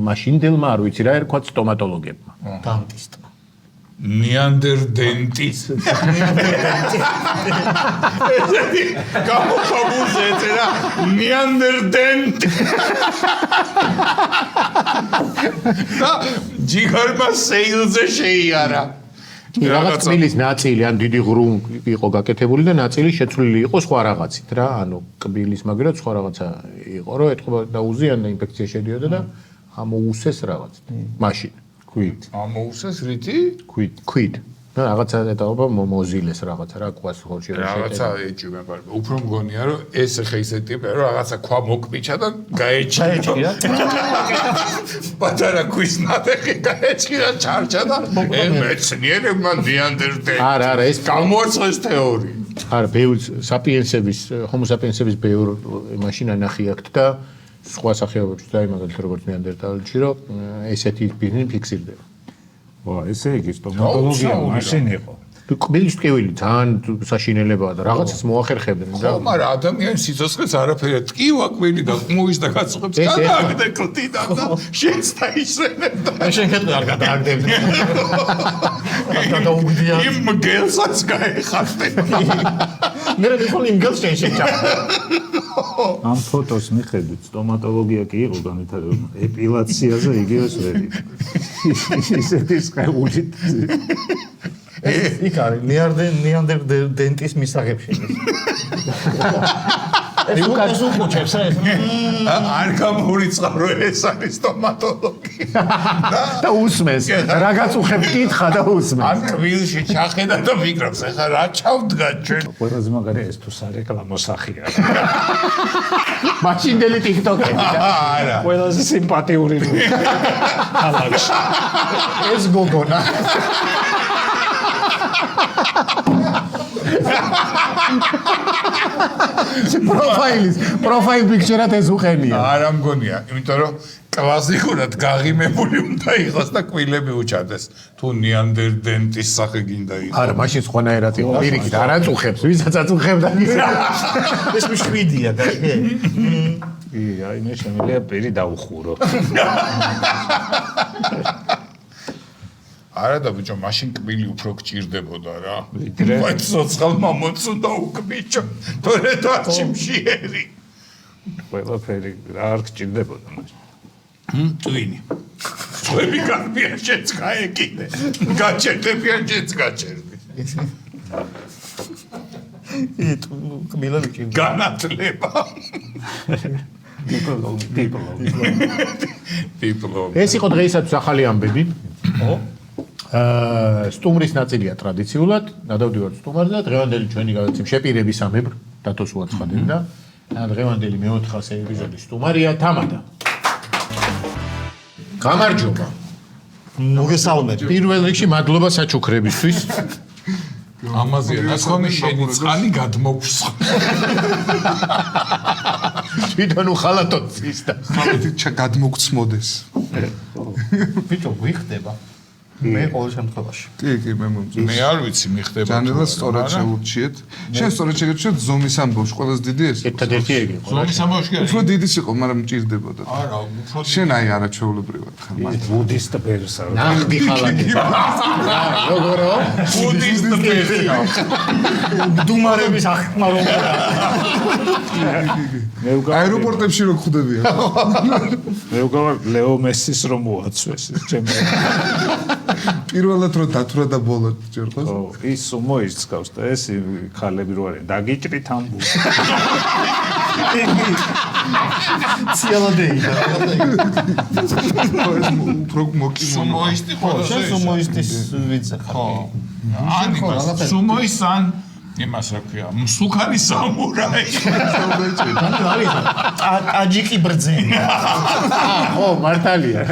მაშინდელმა არ ვიცი რა ერქვა სტომატოლოგებმა. დანტისტმა. ნეანდერდენტის. გამოგაბულზე ეწერა ნეანდერდენტ. და ჯიგარმა სეილზე შეიარა. რაღაც კბილის ნაწილი, ან დიდი ღრუ იყო გაკეთებული და ნაწილი შეცვლილი იყო სხვა რაღაცით რა, ანუ კბილის მაგრად სხვა რაღაცა იყო, რომ ეთყობა და უზიანდა ინფექცია შედიოდა და ამოუსეს რაღაცით. მაშინ ქვით. ამოუსეს რითი? ქვით. და რაღაცა ეტაობა მოზილეს რაღაცა რა ყვას ხოლმე რაღაცა ეჭი მე პარ. უფრო მგონია რომ ეს ხე ისე ტიპია რომ რაღაცა ქვა მოკპიჩა და გაეჭირა. პატარა ქვის ნატეხი გაეჭირა ჩარჩა და მეცნიერებმა ნეანდერტალელი. არა, ეს გამოაცხეს თეორია. არა, ბევრ საპიენსების, ჰომო საპიენსების ბევრ მაშინა ნახი აქვთ და სხვა სახეობებში და მაგალითად როგორც ნეანდერტალელში რომ ესეთი ბიზნესი ფიქსირდება. ესე იგი სტომატოლოგია მაშინ იყო. კბილის ტკივილი ძალიან საშინელებაა და რაღაცას მოახერხებდნენ და მაგრამ ადამიანის სიცოცხლეს არაფერი ტკივა კბილი და ყმუვის და გაწყვეტს გადააგდა კლდიდან და შენს დაისვენებდა. შენ ხეთო არ გადააგდებდი. გადაუგდია. იმ გელსაც გაეხატე. მე რა მიხოლ იმ გელს შენ შეჭა. ამ ფოტოს მიხედვით სტომატოლოგია კი იყო განვითარებული. ეპილაციაზე იგივეს ვერ იყო. ისეთი სკეული იქ არის ნეანდერდენტის მისაღებში. ეს უკუჩებს ეს. არ გამოურიცხა რომ ეს არის სტომატოლოგია. და усმეს. რაღაც უხებ კითხა და усმეს. ან კბილში ჩახედა და მიგრავს, ეხლა რა ჩავდგა ჩვენ. ყველაზე მაგარი ეს თუ სარეკლამო სახეა. მაშინდელი TikTok-ები და არა. ყველაზე სიმპათიური. ქალაქში. ეს გოგონა. პროფაილ პიქჩერად ეს უყენია. არა მგონია, იმიტომ რომ კლასიკურად გაღიმებული უნდა იყოს და კბილები უჩადეს. თუ ნეანდერდენტის სახე გინდა იყოს. არა, მაშინ სხვანაირად იყო. პირიქით არ აწუხებს, ვისაც აწუხებდა ის. ეს მშვიდია და აი მე შემიძლია პირი დაუხურო. არა და ბიჭო, მაშინ კბილი უფრო გჭირდებოდა რა. ვაი, სოციალმა მოწუნდა უკბიჭო. თორე დარჩი მშიერი. ყველაფერი არ გჭირდებოდა მაშინ. ტვინი. წვები გაბია შეც გაეკიდე. გაჩერდებიან შეც გაჩერდი. კბილა ვიჭირდა. განათლება. დიპლომი. ეს იყო დღეისათვის ახალი ამბები. ო? სტუმრის ნაწილია ტრადიციულად, გადავდივართ სტუმარზე და დღევანდელი ჩვენი გადაცემ შეპირების ამებრ დათოს უაცხადნენ და დღევანდელი მე-400 ეპიზოდის სტუმარია თამადა. გამარჯობა. მოგესალმებით. პირველ რიგში მადლობა საჩუქრებისთვის. ამაზეა ნაცნობი შენი წყალი გადმოგვსხა. თვითონ უხალატოც ის და ხალხი გადმოგწმოდეს. ბიჭო, ვიხდება. მე ყოველ შემთხვევაში. კი, მე მომწონს. მე არ ვიცი მიხდება. ჯანელას სწორად შეურჩიეთ. შენ სწორად შეგეჩვენეთ ზომის ამბავში, ყველაზე დიდი ეს. ერთადერთი ეგ იყო. ზომის ამბავში არის. უფრო დიდიც იყო, მაგრამ მჭირდებოდა. არა, უფრო შენ აი არაჩვეულებრივად ხარ. ბუდისტ ბერსა. ნახდი ხალხი. როგორო? ბუდისტ ბერია. დუმარების ახმარობა. მე ვგავ აეროპორტებში რო ხვდებიან. მე ვგავ ლეო მესის რომ მოაცვეს ეს ჩემი. პირველად რო დათვრა და ბოლოდ ჯერ ხო? ის მოიცავს და ეს ხალები რო არის დაგიჭრით ამბო. ციალადეიდა. უფრო მოკიმონო. სუმოისტი ხოლმე. შენ სუმოისტის ვიძე ხარ. ან სუმოის ან იმას რა ქვია, მსუქანი სამურაი. ტაჯიკი ბრძენი. ხო, მართალია.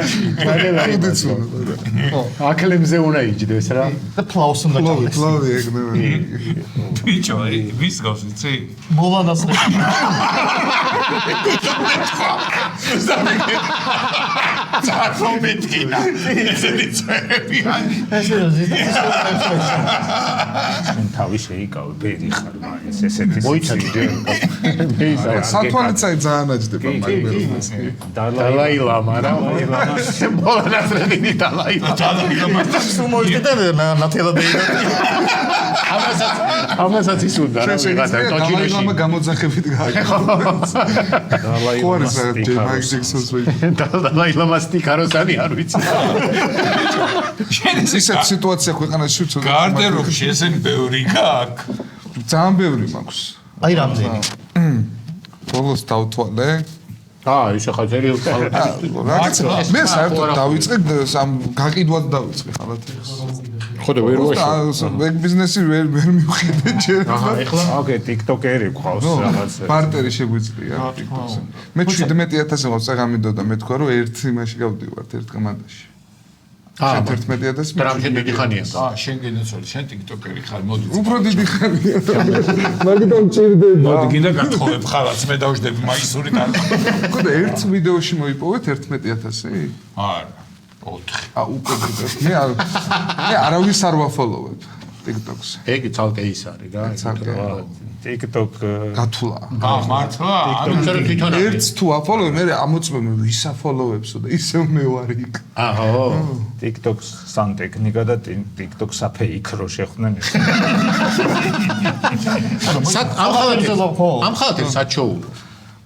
აკლებზე უნდა იჯდეს რა. და ფლაუს უნდა ჩავდეს. ფლავი ეგნევი. ბიჭო, ვის გავს იცი? მოლანას ძახო მეტკინა. ესენი წები არის. ესე ზუსტად თავი შეიკავე ბერი ხარ მაინც ესეთი მოიცადე ჯერ. მე ისა სათვალეცაი ძალიან აჯდება მაგბეროს. დალაი ლამა რა. მოლანასრედინი დალაი ლამა. სუმოისტი და ნათელადეიდა. ამასაც ის უნდა რა ვიღაცა ტოჩინოში. გამაილამა გამოძახებით გააკეთეს. დალაი ხო არის მაიკ ჯექსონს ვეი. დალაი ლამას ტიკაროსანი არ ვიცი. ისეთ სიტუაცია ქვეყანაში უცოდ. გარდერობში ესენი ბევრი გაქვს. ძალიან ბევრი მაქვს. აი რამდენი. ბოლოს დავთვალე. ისე ხაზერი მე საერთოდ დავიწყე სამ გაყიდვად დავიწყე ხალათი. ხო და ვერ ვაშო. ეგ ბიზნესი ვერ მივხიდე ჯერ. ეხლა ოკეი TikTok-ერი ყავს რაღაც. ბარტერი შეგვიძლია TikTok-ზე. მე 17000 ყავს წაღამიდო და მე თქვა რომ ერთ იმაში გავდივართ ერთ კომანდაში. 11000 და რამე დიდი ხანია. შენ გენაცვალე, შენ TikTok-ერი ხარ, მოდი. უფრო დიდი ხანია. მაგიტომ ჭირდება. მოდი გინდა გათხოვებ ხალხს, მე დავждები მაისური კარგი. ხო და ერთ ვიდეოში მოიპოვეთ 11000? არა, 4. უკვე დიდად. მე არავის არ ვაფოლოვებ TikTok-ზე. ეგ ცალკე ის არის რა. TikTok გათვლა. მართლა? TikTok-ზე თვითონ ერთ თუ აფოლოვებ, მე ამოწმები ვის აფოლოვებსო და ისევ მე ვარ იქ. აჰო. TikTok სან ტექნიკა და TikTok საფეიქ რო შეხვდნენ ეს. ამ ხალხებს საჩოულო.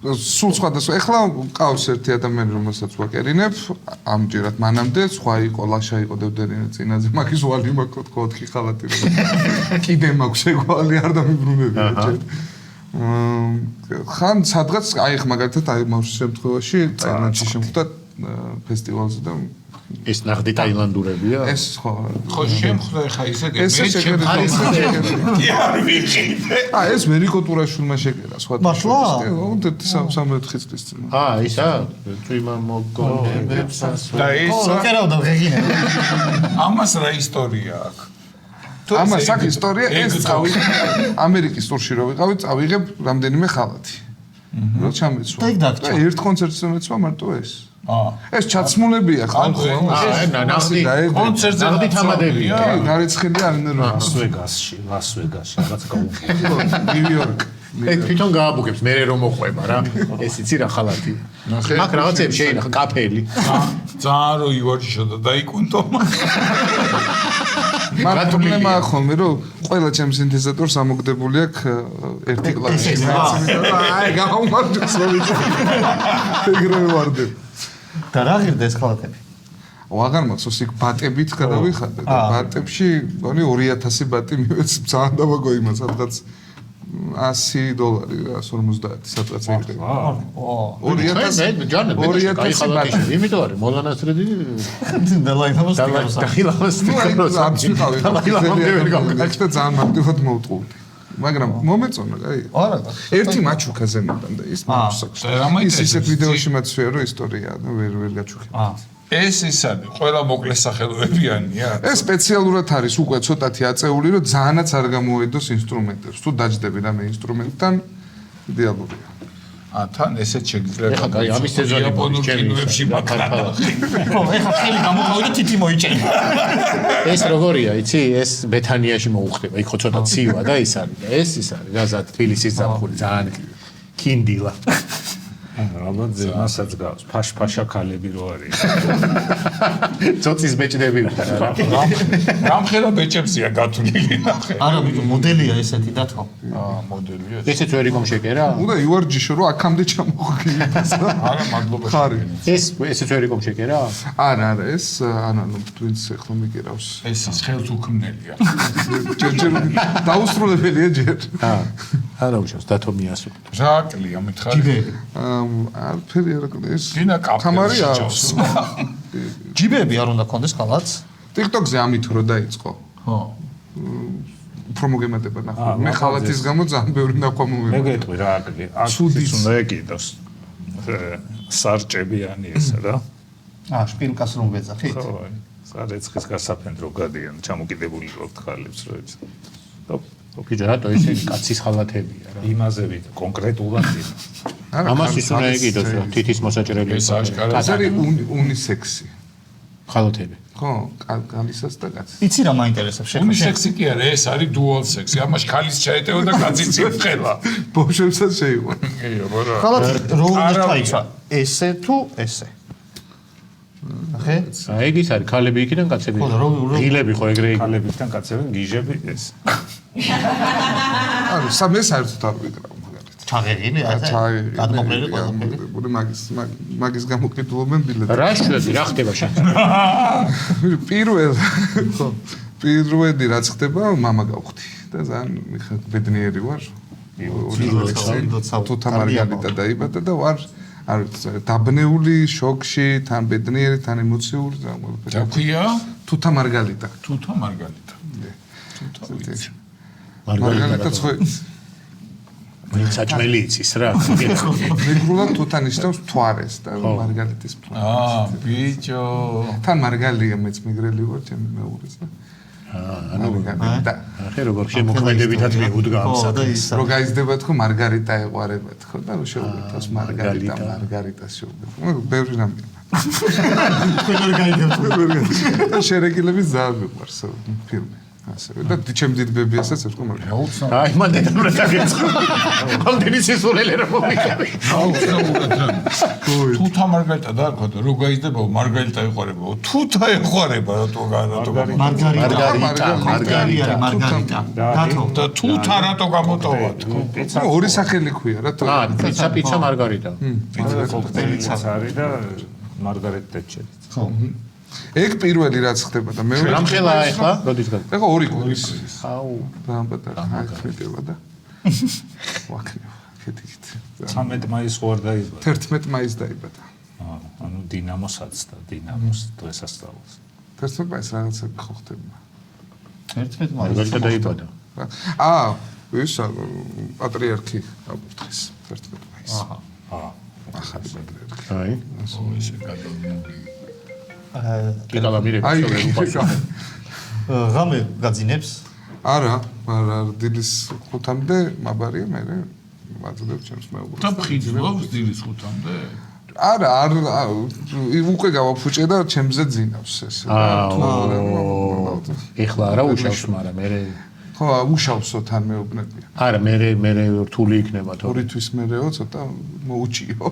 სულ სხვადასხვა. ეხლა ყავს ერთი ადამიანი, რომელსაც ვაკერინებ, ამჯერად მანამდე სხვა იყო, ლაშა იყო დევდერინე წინაზე, მაგის ვალი მაქვს 4 ხალათი. კიდე მაქვს ეგვალი არ დამიბრუნებია ჯერ. ხან სადღაც აი ხ მაგალითად აი მავშის შემთხვევაში ტაილანდში შემხვდა ფესტივალზე და ეს ნახდი ტაილანდურებია? ეს ხო. ხო შემხვდა ხა ისე ეს შეგერდა. არ ვიყიდე. ეს ვერიკო ტურაშვილმა შეგერა სხვა მართლა? უნდა 3-4 წლის წინ. ისა? წვიმა მოგონებებს და ეს კერავდა ღეგინე. ამას რა ისტორია აქვს? ამას აქ ისტორია ეს წავიღე ამერიკის ტურში რო ვიყავი, წავიღებ რამდენიმე ხალათი. რო ჩამეცვა. და იქ დაგჭა. და ერთ კონცერტზე მეცვა მარტო ეს. ეს ჩაცმულებია ხალხო. ნახდი კონცერტზე ნახდი თამადებია. გარეცხელი არიან რო. ლას-ვეგასში რაღაც გაუგო. ნიუ-იორკ. ეგ თვითონ გააბუქებს მე რომ მოყვება რა. ეს იცი რა ხალათი. მაგ რაღაცებს შეინახა კაფელი. ძალიან რო ივარჯიშო და დაიკუნთო. მაგრამ პრობლემაა ხოლმე რომ ყველა ჩემს სინთეზატორს ამოგდებული აქვს ერთი კლავიში. აი გამომარჯოს რომ ვიცი. ეგრევე ვარდებ. და რა ღირდა ეს ხალხები? აღარ მახსოვს იქ ბატებით გადავიხადე და ბატებში მგონი 2000 ბატი მივეც ძალიან დავაგო იმას სადღაც $100 150 სადღაც ეგრე. 2000 ჯანე 2000 ბატი. იმიტომ არის მოლანასრედინი დალაილამას დაილამას აბსოლუტურად და ძალიან აქტიურად მოვტყუდი. მაგრამ მომეწონა, აი. არა. ერთი მაჩუქაზე მოდან და ის მაჩუქს. ის ისეთ ვიდეოში მაცვია რომ ისტორიაა და ვერ გაჩუქება. ეს ის არის, ყველა მოკლე სახელოებიანია. ეს სპეციალურად არის უკვე ცოტათი აწეული, რომ ძალიანაც არ გამოედოს ინსტრუმენტებს. თუ დაждები რამე ინსტრუმენტთან იდეალურია. თან ესეც შეგიძლია ეხლა კაი ამის სეზონი იაპონურ კინოებში მაგალითად ხო, ეხლა ხელი გამოვიდა და თითი მოიჭენა. ეს როგორია, იცი? ეს ბეთანიაში მოუხდება. იქ ხო ცოტა ცივა და ის არის და ეს არის გაზად თბილისის ზაფხული ძალიან კინდილა. ალბათ ზემასაც გავს. ფაშფაშა ქალები რო არის. ცოცის ბეჭდები. რამხელა ბეჭებსია გათვლილი ნახე. არა, ვიტყვი მოდელია ესეთი და თქო. მოდელია. ესეც ვერ იყო შეკერა? უნდა იوارჯიშო რომ აქამდე ჩამოღიდეს. არა, მადლობა. ხარი. ესეც ვერ იყო შეკერა? არა, ეს ანუ twins ეხლა მიგერავს. ეს ხელს უქმნელია. ჯერ დაუსრულებელია ჯერ. არა უშავს დათო მიასო. რა კლია მითხარი? არაფერი არ აქვს. გინა თამარი კაფეში აქვს. ჯიბები არ უნდა კონდეს ხალაც? TikTok-ზე ამით რო დაიწყო. ხო. უფრო მოგემატება ნახო. მე ხალათის გამო ძალიან ბევრი ნახვა მე მომემატება. გეტყვი რა აკლი. აქ უნდა ეკიდოს. სარჭებიანი ესა რა. შპილკას რომ ვეძახით? ხო, სარეცხის გასაფენდრო გადიან, ჩამოკიდებული ვიყავთ ხალებს რო ეს. ოკეჯა რატო ესენი კაცის ხალათებია რა. იმაზე ვით კონკრეტულად ის. ამას ის უნდა ეკიდოს რა, თითის მოსაჭრელი. ეს აშკარაა. ეს არის უნისექსი. ხალათები. ხო, კალისას და კაცის. იცი რა მაინტერესებს შეხება? უნისექსი კი არა, ეს არის dual sex. ამაში ქალის ჩაეტევა და კაცის წიფხელა. ბავშვებსაც შეიყვან. ეა, ბარა. ხალათ რო უნდა არა, ჩაიცვა? ესე თუ ესე? ახე? აი ეგ ის არის ქალები იქიდან კაცები. ხო და რო ღილები ხო ეგრე იქ. ხალებიდან კაცები გიჟები ეს. ანუ სამე საერთოდ არ ვიკრავ მაგალითად. ჩაღერინე ასე? გადმოყრილი ყველაფერი. ბური მაგის გამოკიდულობენ ბილეთს. რა შვები რა ხდება შენ? პირველი რაც ხდება, მამა გავხდი და ძალიან ბედნიერი ვარ. თუთა მარგალიტა დაიბადა და ვარ არ დაბნეული შოკში, თან ბედნიერი, თან ემოციური და რა ქვია? თუთა მარგალიტა. თუთა მარგალიტა. მარგალიტა ხო საჭმელი იცის რა. მეგრულად თუთა ნიშნავს თვარეს და მარგალიტის თვარი. ბიჭო. თან მარგალია მეც მეგრელი ვარ ჩემი მეუღლეს და ანუ ახე როგორ შემოქმედებითაც მიუდგა ამ საკითხს. რო გაიზრდება თქო მარგარიტა ეყარება თქო და რო შეუგეთოს მარგარიტას შეუგეთო. ბევრი რამე. როგორ გაიგებთ? შერეგილები ძალიან მიყვარს ფილმი. ასევე და ჩემ დიდ ბებიასაც ერთხელ მარგარიტა. აი მან დედამრა დაგეცხო. ამდენი სისულელე რომ მოვიქარი. თუთა მარგალიტა დაარქვა და რო გაიზრდება მარგალიტა ეყარება. თუთა ეყარება რატო მარგარიტა. და თუთა რატო გამოტოვა თქო. ორი სახელი ქვია რა თქო. პიცა მარგარიტა. კოქტეილიც არის და მარგარეტ ტეტჩერი. ხო. ეგ პირველი რაც ხდება და მეორე რამხელა ახლა როდის გადა? ეხა ორი კვირის. აუ დამბატა ხმეტება და ვაკნიო ქეთით. 13 მაისს ვარ დაიბადა. 11 მაისს დაიბადა. ანუ დინამოსაც და დინამოს დღესასწაულს. 11 მაისს რაღაცა ხო ხდება. 11 მარგარიტა დაიბადა. ის პატრიარქი აკურთხეს 11 მაისს. ახალი პატრიარქი. აი ესე გადავიდა. კილომეტრები ღამე გაძინებს? არა დილის 5-მდე მაბარია მე ვაძლევ ჩემს მეუღლეს. და ფხიძლობს დილის 5-მდე? არა უკვე გავაფუჭე და ჩემზე ძინავს ეს. ეხლა არა უშავს, მაგრამ მე ხო უშავსო თან მეუბნებია. არა მე რთული იქნება თორე. ორი თვის მერეო ცოტა მოუჭიო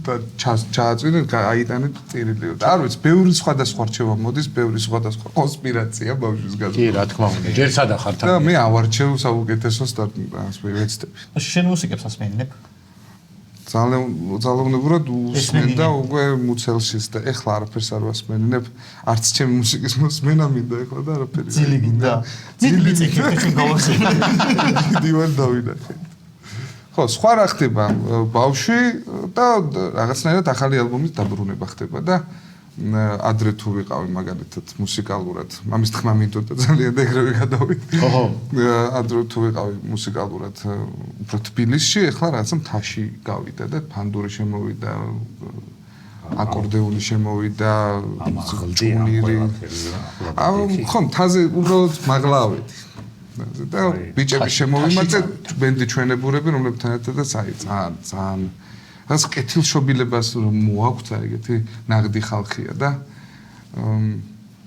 და ჩააწვინე აიტანეთ წირილიო. და არ ვიცი, ბევრი სხვადასხვა რჩევა მოდის, ბევრი სხვადასხვა კონსპირაცია ბავშვის გაზრდა. კი რა თქმა უნდა, ჯერ სადა ხარ თან. და მე ავარჩევ საუკეთესოს და ასე ვეცდები. შენ მუსიკებს ასმენინებ? ძალაუნებურად უსმენ და უკვე მუცელშიც და ეხლა არაფერს არ ვასმენინებ. არც ჩემი მუსიკის მოსმენა მინდა ეხლა და არაფერი. ძილი გინდა? ძილი წეკეთში გავახსენე. დივარ დავინახე. ხო, სხვა რა ხდება ბავშვი და რაღაცნაირად ახალი ალბომის დაბრუნება ხდება და ადრე თუ ვიყავი მაგალითად მუსიკალურად, ამის თქმა მინდოდა ძალიან ეგრევე გადავიდე. ოჰო. ადრე თუ ვიყავი მუსიკალურად უფრო თბილისში, ეხლა რაღაცა მთაში გავიდა და ფანდური შემოვიდა, აკორდეონი შემოვიდა, ამაღლდია ყველაფერი. ხო, მთაზე უბრალოდ მაღლა ავედი. და ბიჭების შემოვიმატეთ ბენდი ჩვენებურები, რომლებთან ერთადაც აი ძალიან რას კეთილშობილებას მოაქვთ აი ეგეთი ნაღდი ხალხია და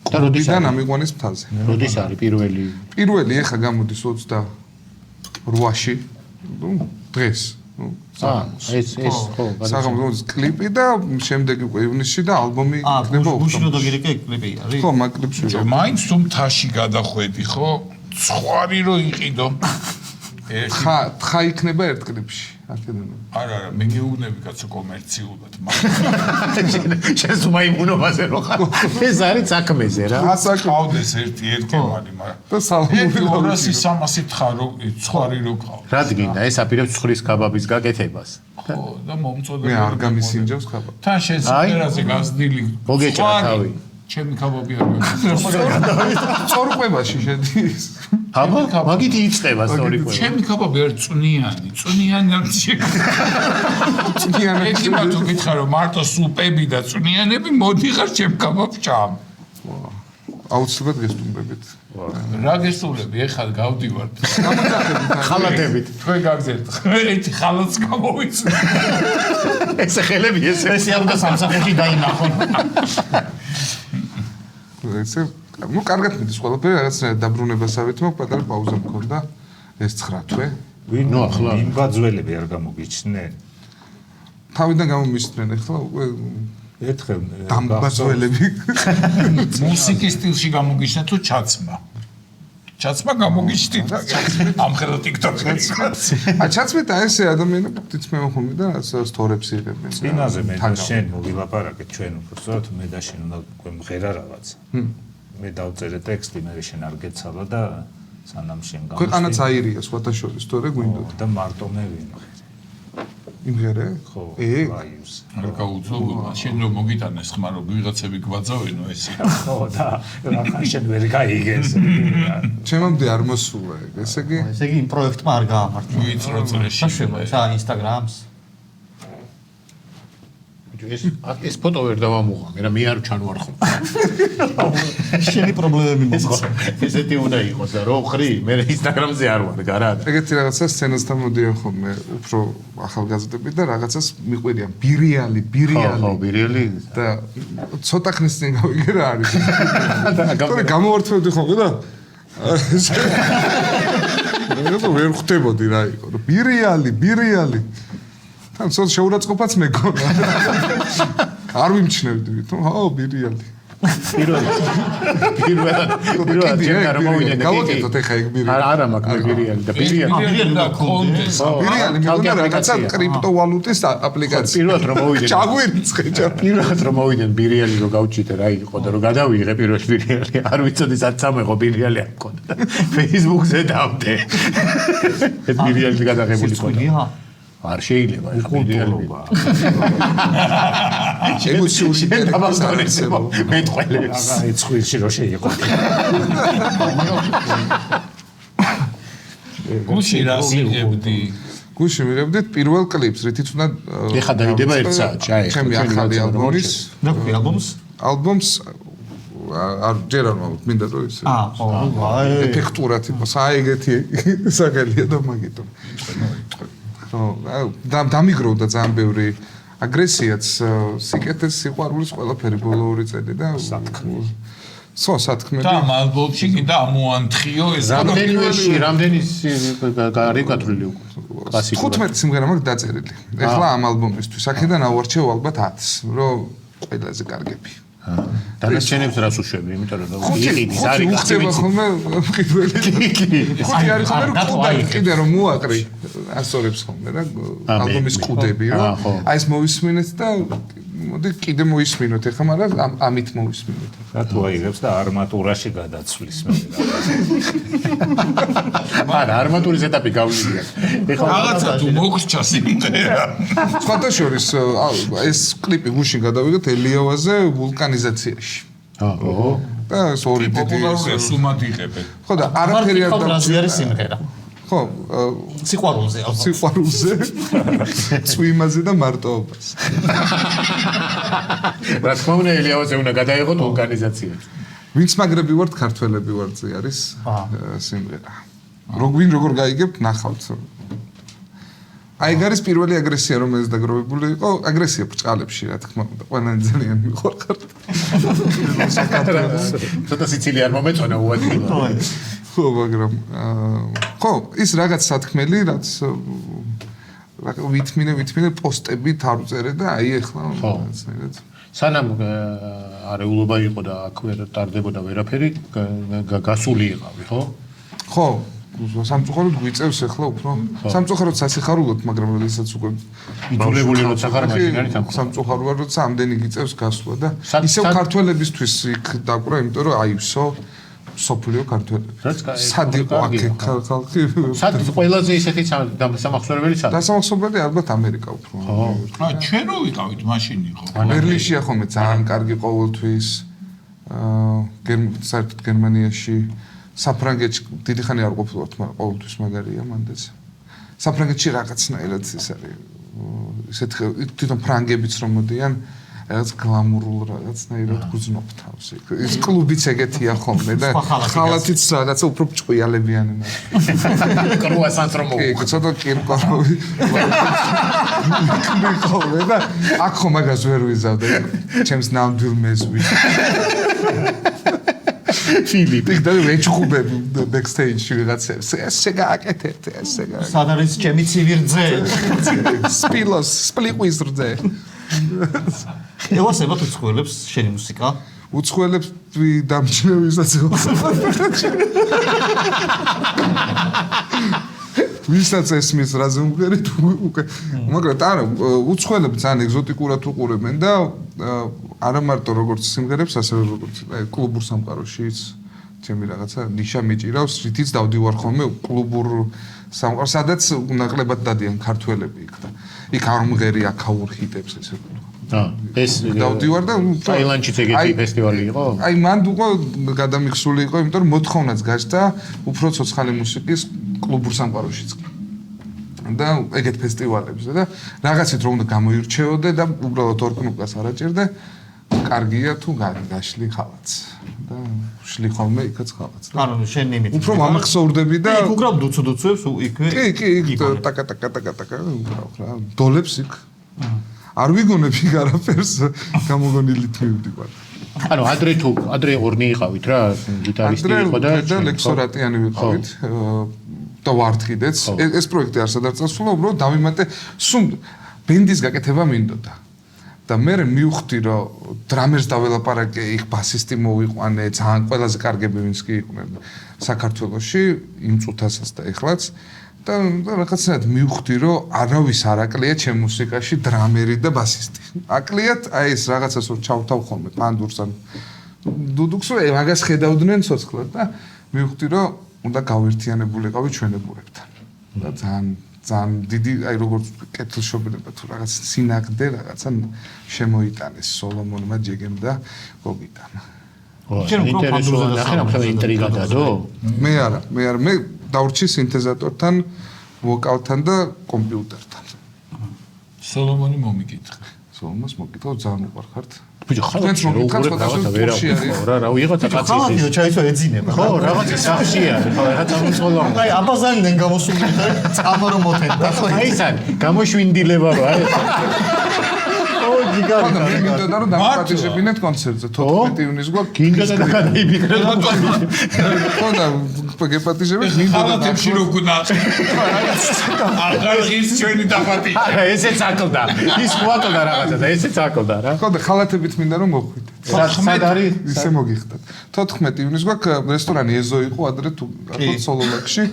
როდიდან ამიყვანის მთაზე. როდის არის პირველი? პირველი ეხა გამოდის 28-ში, დღეს. ეს ხო, საღამოს კლიპი და შემდეგ უკვე ივნისში და ალბომი იქნება გუშინო დაგირეკე კლიპი არის. ხო, მაგ კლიპში. მაინც თუ მთაში გადახვედი, ხო? ცხვარი რო იყიდო. თხა იქნება ერთ კლიპში. აქედან. არა, მე გეუბნები კაცო კომერციულად, მაგრამ შენ მაიმუნობაზე რო ხარ. ეს არის საქმეზე რა. ასაკავდეს ერთმანი, მაგრამ და სალამური 200-300 თხარო ცხვარი რო ყავ. რა დგინდა ეს აპირებს ცხრის კაბაბის გაკეთებას? ხო, და მომწოდე. მე არ გამისინჯავს კაბაბი. თან შენ სიმღერაზე გაზრდილი. მოგეჭრა თავი. ჩემი კაბაბი არ მოგეჭრა. წორყვებაში შედის. აბა, მაგით იწყება სწორიყო. ჩემი კაბაბი არ წვნიანი არ წვნიანი. ეკიმა თუ გითხრა რომ მარტო სუპები და წვნიანები მოდიხარ ჩემ კაბაბს ჭამ. აუცილებლად გესტუმრებით. რა გესტუმრები? ეხლა გავდივართ. ხალათებით. თქვენ გაგზერთ. ერთი ხალათს გამოვიცნო. ეს ხელები ეს ალგა სამსახურში დაინახო. ესე ну კარგად მიდის ყველაფერი რაღაცნაირად დაბრუნებასავით მაგ პატარა პაუზა მქონდა ეს 9 თვე ნუ ახლა იმ ბაძველები არ გამოგიჩნდნენ თავიდან გამომისწრენ ახლა უკვე ერთხელ დამბაძველები მუსიკის სტილში გამოგიჩნდა თუ ჩაცმა გამოგიჩნდით ამხელა TikTok-ში ჩაცმეთ აი ესე ადამიანები თითქმე ხომ და სტორებს იღებენ წინაზე მე და შენ მოგილაპარაკეთ ჩვენ უფრო სწორად მე და შენ უნდა გვემღერა რაღაც მე დავწერე ტექსტი მე შენ არ გეცალა და სანამ შენ გამოსვი ქვეყანაც აირია სხვათა შორის თორე გვინდოდა და მარტო მე ვიმღერე იმღერე ხო ლაივს არ გაუძლო შენ რომ მოგიტანეს ხმა რომ ვიღაცები გვაძავენო ესე ხო და რა შენ ვერ გაიგეს ჩემამდე არ მოსულა ესე იგი ესე იგი იმ პროექტმა არ გაამართლა. ვიცი რა წრეში შა Instagram-ს. ეს ფოტო ვერ დავამუღამე რა მე არ ჩანვარხო. შენი პრობლემები მოხდა. ესეთი უნდა იყოს და რო ხრი მე Instagram-ზე არ ვარ გარა. ეგეთი რაღაცა სცენასთან მოდიან ხოლმე უფრო ახალგაზრდები და რაღაცას მიყვირიან ბირიალი ხო ბირიალი და ცოტა ხნის წინ გავიგე რა არის. თორე გამოვართვევდი ხოლმე და ვერ ხვდებოდი რა იყო რომ ბირიალი თან ცოტა შეურაცხყოფაც მეკონა არ ვიმჩნევდი თო ხო ბირიალი პირველად ჩემ არ მოვიდა გავაკეთოთ ეხა ეგ ბირიალი არა მაგ ბირიალი და ბირიალი და კონდეს ბირიალი მეგონა რაღაცა კრიპტოვალუტის აპლიკაცია პირველად რომ მოვიდა ჩაგვირიცხე პირველად რომ მოვიდა ბირიალი რომ გავჭიტე რა იყო და რომ გადავიღე პირველ ბირიალი არ ვიცოდი სად სამეღო ბირიალი არ მქონდა Facebook-ზე დავდე ეს ბირიალი გადაღებული სიცხვილია? არ შეიძლება ეს ბირიალი ემოციური ინტერესია მეტყველებს რა ეცხვირში რო შეიყო გუში რას იღებდი გუში მიღებდით პირველ კლიპს რითიც უნდა ეხა დაიდება 1 საათში აი ჩემი ახალი ალბომის და ალბომს? ალბომს არ ჯერ არ მოვთ მინდა რომ ის ხო, აი ეფექტურად იყოს აი ეგეთი სახელია და მაგიტომ ხო დამიგროვდა ძალიან ბევრი აგრესიაც სიკეთეს სიყვარულის ყველაფერი ბოლო 2 წელი და სათქმელი და ალბომში კიდე ამოანთხიო ეს რამდენი გარეკადრილი უკვე კლასიკური 15 სიმღერა მაქვს დაწერილი ეხლა ამ ალბომისთვის აქედან ავარჩევ ალბათ 10 რომ ყველაზე კარგები დანარჩენებს რას უშვები იმიტომ რომ იყიდის არის ხდება ხოლმე მყიდველი ხუთი არის ხოლმე რომ ყუდარი კიდე რომ მოაყრი ასორებს ხოლმე რა ალბომის ყუდები რა აი ეს მოვისმინეთ და მოდი კიდე მოისმინოთ ეხლა მაგრამ ამით მოვისმინოთ რა თუ აიღებს და არმატურაში გადაცვლის მე არა არმატურის ეტაპი გავლიდია ეხლა რაღაცა თუ მოგრჩა სიმღერა სხვათა შორის ეს კლიპი გუშინ გადავიღეთ ელიავაზე ვულკანიზაციაში აჰა და ეს ორი დიდი პოპულარულია სუმად იღებენ ხო და არაფერი არ დავწერე სიმღერა ხო სიყვარულზე წვიმაზე და მარტოობას რა თქმა უნდა ელიავაზე უნდა გადაიღოთ ორგანიზაცია ვინც მაგრები ვართ ქართველები ვართ ზე არის სიმღერა როგორ გაიგებთ ნახავთ. აი არის პირველი აგრესია რომელიც დაგროვებული იყო, აგრესია ბრჭყალებში რა თქმა უნდა, ყველანი ძალიან მიყარხართ. ცოტა სიცილი არ მომეწონა უადგილო. ხო, მაგრამ ხო, ის რაღაც სათქმელი, რაც ვითმინე პოსტებით არ უწერე და აი ახლა რაღაცნაირად სანამ არეულობა იყო და აქ ვერ ტარდებოდა ვერაფერი, გასული იყავი, ხო? ხო, სამწუხაროდ გვიწევს ახლა უფრო. სამწუხაროდ სასიხარულოდ, მაგრამ როდესაც უკვე იძულებული როცა ხარ მაშინ არის სამწუხაროა, როცა ამდენი გიწევს გასვლა და ისევ ქართველებისთვის იქ დაკვრა, იმიტომ რომ აივსო სოფლიო ქართველები. სად იყო აქ ხალხი? სად ყველაზე ისეთი დამსამახსოვრებელი სად? დასამახსოვრებელი ალბათ ამერიკა უფრო. ხო, ჩვენ რო ვიყავით მაშინ იყო. ბერლინშია ხომ ძალიან კარგი ყოველთვის. საერთოდ გერმანიაში, საფრანგეთში დიდი ხანი არ ყოფილვართ, მაგრამ ყოველთვის მაგარია მანდაც. საფრანგეთში რაღაცნაირად ის არის. ისეთ თვითონ ფრანგებიც რომ მოდიან რაღაც გლამურულ რაღაცნაირად გრძნობ თავს. ის კლუბიც ეგეთია ხოლმე და ხალათიც რაღაცა უფრო ჭყიალებიანი. კრუასანს რომ კი, ცოტა კირკოვი. ხოლმე და აქ ხომ მაგას ვერ ვიზავდე. ჩემს ნამდვილ მეზვი. ფილიპ და ვეჭხუბები ბექსტეიჯში ვიღაცებს. ესე გააკეთეთ, ესე გააკეთეთ. სად არის ჩემი ცივი რძე? სპლიყვის რძე. ევასებათ უცხოელებს შენი მუსიკა? უცხოელებს დამჩნევისაც ვისაც ესმის რაზე უმღერით უკვე მაგრამ არა უცხოელები ძალიან ეგზოტიკურად უყურებენ და არა მარტო როგორც სიმღერებს ასევე როგორც კლუბურ სამყაროშიც ჩემი რაღაცა ნიშა მიჭირავს რითიც დავდივარ ხოლმე კლუბურ სამყაროს სადაც ნაკლებად დადიან ქართველები იქ და იქ არ მღერი აქაურ ჰიტებს ესე ეს დავდივარ და ტაილანდშიც ეგეთი ფესტივალი იყო? აი მანდ უკვე გადამიხსული იყო, იმიტომ რომ მოთხოვნაც გაჩნდა უფრო ცოცხალი მუსიკის კლუბურ სამყაროშიც. და ეგეთ ფესტივალებზე და რაღაცით რომ უნდა გამოირჩეოდე და უბრალოდ ორ კნოპკას არ აჭირდე, კარგია თუ გაშლი ხალაც. და შლი ხოლმე იქაც ხალაც. ანუ შენ იმით. უფრო მომახსოვრდები და იქ უკრავ დუცუდუცებს იქვე. კი, ტაკა უკრავ რა. დოლებს იქ. არ ვიგონებ იქ არაფერს გამოგონილით მივდივარ. ანუ ადრე ორნი იყავით რა, გიტარისტი იყო და ლექსორატიანი ვიყავით. და ვართ კიდეც. ეს პროექტი არსად არ წასულა, უბრალოდ დავიმატე სულ ბენდის გაკეთება მინდოდა. და მე მივხვდი რომ დრამერს დაველაპარაკე, იქ ბასისტი მოვიყვანე, ძალიან ყველაზე კარგები ვინც კი იყვნენ საქართველოში, იმ წუთასაც და ეხლაც. და რაღაცნაირად მივხვდი რომ არავის არ აკლია ჩემ მუსიკაში დრამერი და ბასისტი. აკლიათ აი ეს რაღაცას რომ ჩავთავ ხოლმე პანდურს ან დუდუქს რომ მაგას ხედავდნენ ცოცხლად და მივხვდი რომ უნდა გავერთიანებულიყავი ჩვენებურებთან. და ძალიან დიდი აი როგორც კეთილშობილება თუ რაღაც სინაგდე რაღაცა შემოიტანეს სოლომონმა ჯეგემ და გოგიტამ. ინტერესული ახლა ინტრიგა დადო? მე არა, მე დავრჩი სინთეზატორთან, ვოკალთან და კომპიუტერთან. სოლომონი მომიკითხე. სოლომონს მოკითხავ ძალიან უყვარხართ. ბიჭო, ხალხი რაღაცა ვერ აღვიქო რა, რა ვიღაცა კაცი. ხალხიო ჩაისვა ეძინება. ხო, რაღაცა სახში არის, ხო, რაღაცა უცხოა. აი, აბაზანიდან გამოსული და წამარო მოთენ და ხო. აი ეს გამოშვინდილება რა. გიგარი და მე მინდოდა რომ დამაპატიჟებინეთ კონცერტზე 14 ივნისს გვაქვს გინდა და გადაიბიკრე ხო და გეპატიჟებინეთ მინდოდა ხალათებში რო გუნახ აღარ ის ჩვენი დაპატიჟე არა ესეც აკლდა ის მოაკლდა რაღაცა და ესეც აკლდა რა ხო და ხალათებით მინდა რომ მოხვიდეთ სად არის ისე მოგიხდათ 14 ივნისს გვაქვს რესტორანი ეზო იყო ადრე თუ გახოთ სოლოლაკში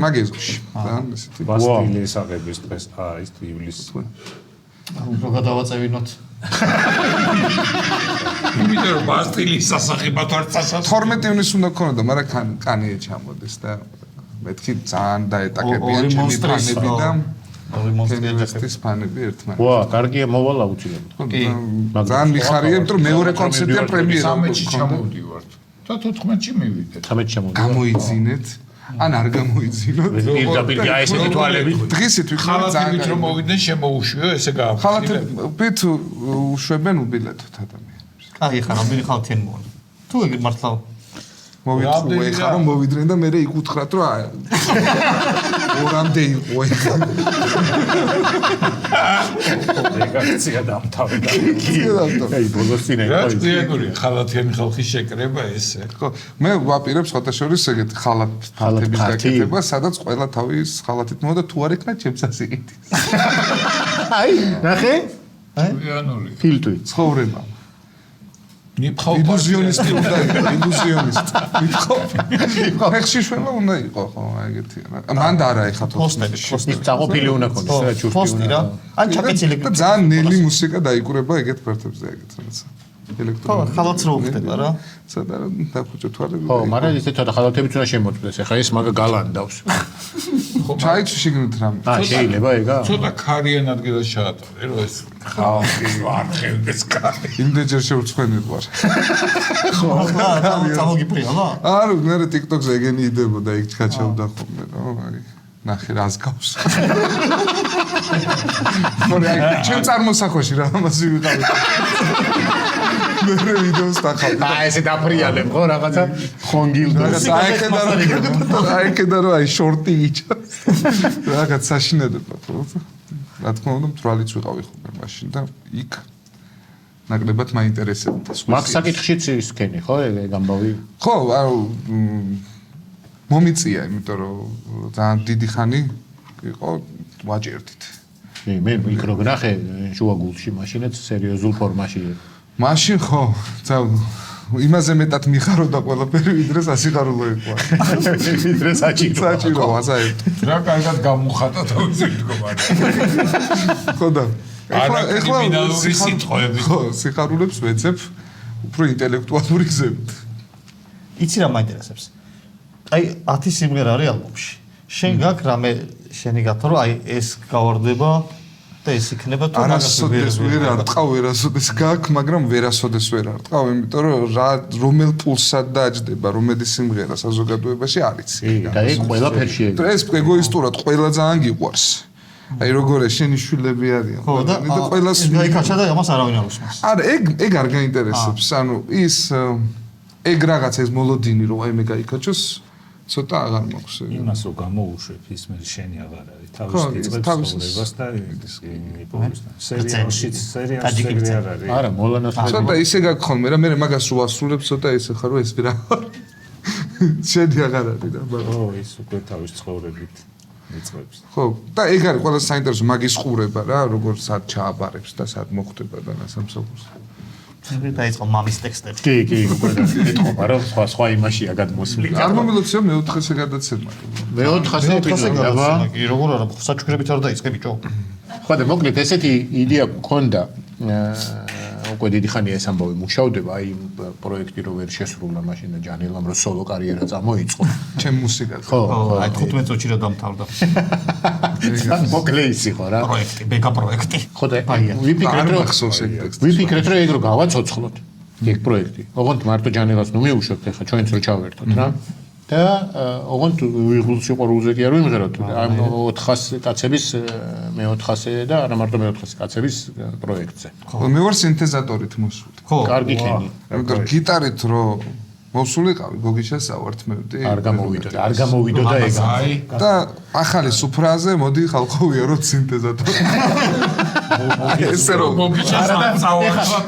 მაგეზოში და ესეთი ბასტილის აღების დღეს ის ივლისს უფრო გადავაწევინოთ. იმიტომ რომ ბასტილის სასახებად არ წასած 12 ივნისს უნდა ქონოდა, მაგრამ კანიე ჩამოდეს და მეთქი ძალიან დაეტაკებიან ჩემი ფანები და მონსტრის ფანები ერთმანეთს. ვა, კარგია მოვალ აუცილებლად. ძალიან მიხარია, იმიტომ რომ მეორე კონცერტია პრემიერა. 13-ში ჩამოვდივართ. და 14-ში მივიდეთ. 13-ში ჩამოვდივართ. გამოიძინეთ. ან არ გამოიძინოთ. პირდაპირ ესეთი თვალებით. დღისით ვიხარ ძალიან რომ მოვიდნენ შემოუშვიო, ესე გააფრთხილე. ხალათებით უშვებენ უბილეთოთ ადამიანებს. კაი ხარ, ამბილი ხალთიან მოვალ. თუ ეგ მართლა მოვიტყვე ხა რომ მოვიდნენ და მე იქ უთხრათ რომ ორამდე იყო ეხა რეგაქცია დამთავრდა. აი ბოლოს წინ რა ძიებური ხალათიანი ხალხის შეკრება ესე. ხო მე ვაპირებ სხვათაშორის ეგეთ ხალათების გაკეთება სადაც ყველა თავის ხალათით მოვა და თუ არ ეკნა ჩემს ასიკით აი ნახე იანური ფილტვი ცხოვრება მიფხავ ილუზიონისტი უნდა იყოს ილუზიონისტი მიფხავ ხშიშველა უნდა იყოს ხო ეგეთი მან და არა ეხა პოსტერი ის წაყოფილი უნდა ქონდეს რა ჯუშტი პოსტი რა ან ჩაკეცილი და ძალიან ნელი მუსიკა დაიკურება ეგეთ ფერტებზე ეგეთ რაღაცა ელექტრონული ხალათს რო ხდება რა სადა დაფუჭო თვალები ხო მაგრამ ისე ცოტა ხალათებიც უნდა შემოწმდეს ეხა ეს მაგა გალანდავს ჩაიცი შიგნით რამე შეიძლება ეგა ცოტა ქარიან ადგილას ჩაატარე რომ ეს ხალხი ვარხევდეს კარი იმდენჯერ შევრცხვენილ ვარ ხო რა წამოგიფრია რა არა მე TikTok-ზე ეგენი იდებოდა იქ ჩქაჩავდა ხოლმე რა აი ნახე რას გავს მორი აი ჩემ წარმოსახვეში რა ამაზე ვიყავი მე ვიდეოს დახავდი აი ესე დაფრიალებ ხო რაღაცა ხონგილდა აი კედა რომ აი შორტი იჭას რაღაც საშინელებად ხო რა თქმა უნდა მთვალიც ვიყავი ხოლმე მაშინ და იქ ნაკლებად მაინტერესებდა მაგ საკითხშიც ისქენი ხო ეგ ამბავი ხო მომიწია იმიტომ რომ ძალიან დიდი ხანი იყო ვაჭერდით მე იქ რო გნახე შუაგულში მაშინაც სერიოზულ ფორმაში მაშინ ხო იმაზე მეტად მიხაროდა ყველაფერი ვიდრე სასიხარულო იყო ვიდრე საჭიროა საერთოდ რა კარგად გამუხატა თავისი მდგომარე ხო და ეხლა მინალური სიტყვები ხო სიხარულებს ვეცებ უფრო ინტელექტუალური გზებით იცი რა მაინტერესებს აი 10 სიმღერა არის ალბომში შენ გაქვს რამე შენი გათო რომ აი ეს გავარდება და ეს იქნება თუ არასოდეს ვერ არტყავ ვერასოდეს გაქვს მაგრამ ვერასოდეს ვერ არტყავ იმიტომ რომ რა რომელ პულსად დაჯდება რომელი სიმღერა საზოგადოებაში არის და ეგ ყველაფერში ეს ეგოისტურად ყველა ძალიან გიყვარს აი როგორ შენი შვილები არიან ხო და ყველას გაიქაჩა და ამას არავინ არ უსმენს არა ეგ არ გაინტერესებს ანუ ის ეგ რაღაც ეს მოლოდინი რომ აი მე გაიქაჩოს ცოტა აღარ მაქვს იმას რო გამოუშვებ ის მე შენი აღარ არის თავის იწყებს ცხოვრებას და იპოვებს სერიალშიც არ არის არა მოლანას ცოტა ისე გაქვს ხოლმე რა მე მაგას რო ასრულებ ცოტა ისე ხარ რომ ეს რა შენი აღარ არის რა ხო ის უკვე თავის ცხოვრებით იწყებს ხო და ეგ არის ყველა საინტერესო მაგის ყურება რა როგორ სად ჩააბარებს და სად მოხდება და სამსახურს დაიწყო მამის ტექსტები. კი, უკვე ეთქობა რომ სხვა იმაშია გადმოსული. არ მომილოცია მე-400-ე გადაცემა. მე-400-ე ეპიზოდია. კი, როგორ არა, საჩუქრებით არ დაიწყე ბიჭო. ხო და მოკლედ ესეთი იდეა გქონდა უკვე დიდი ხანია ეს ამბავი მუშავდება აი პროექტი რო ვერ შესრულა მაშინ და ჯანელამ რო სოლო კარიერა წამოიწყო. ჩემ მუსიკაზე. ხო, აი 15 წუთში რა დამთავრდა. მოკლე ის იყო რა. პროექტი, ბეკა პროექტი. ხო და ვიფიქრეთ რომ ეგ რო გავაცოცხლოთ. ეგ პროექტი. ოღონდ მარტო ჯანელას ნუ მიუშვებთ ახლა ჩვენც რო ჩავერთოთ რა. და ოღონდ ვიღულ სიყვარულზე კი არ ვიმღეროთ. ამ 400 კაცების მე-400 და არა მარტო მე-400 კაცების პროექტზე. ხო, მე ვარ სინთეზატორით მოსული. ხო, კარგი ქენი. ამიტომ გიტარით რო მოსულიყავი გოგიშას ავართმევდი. არ გამოვიდო და ეგ. და ახალი სუფრაზე მოდი ხალხო ვიაროთ სინთეზატორი. ესე რომ გოგიშას ავართმევ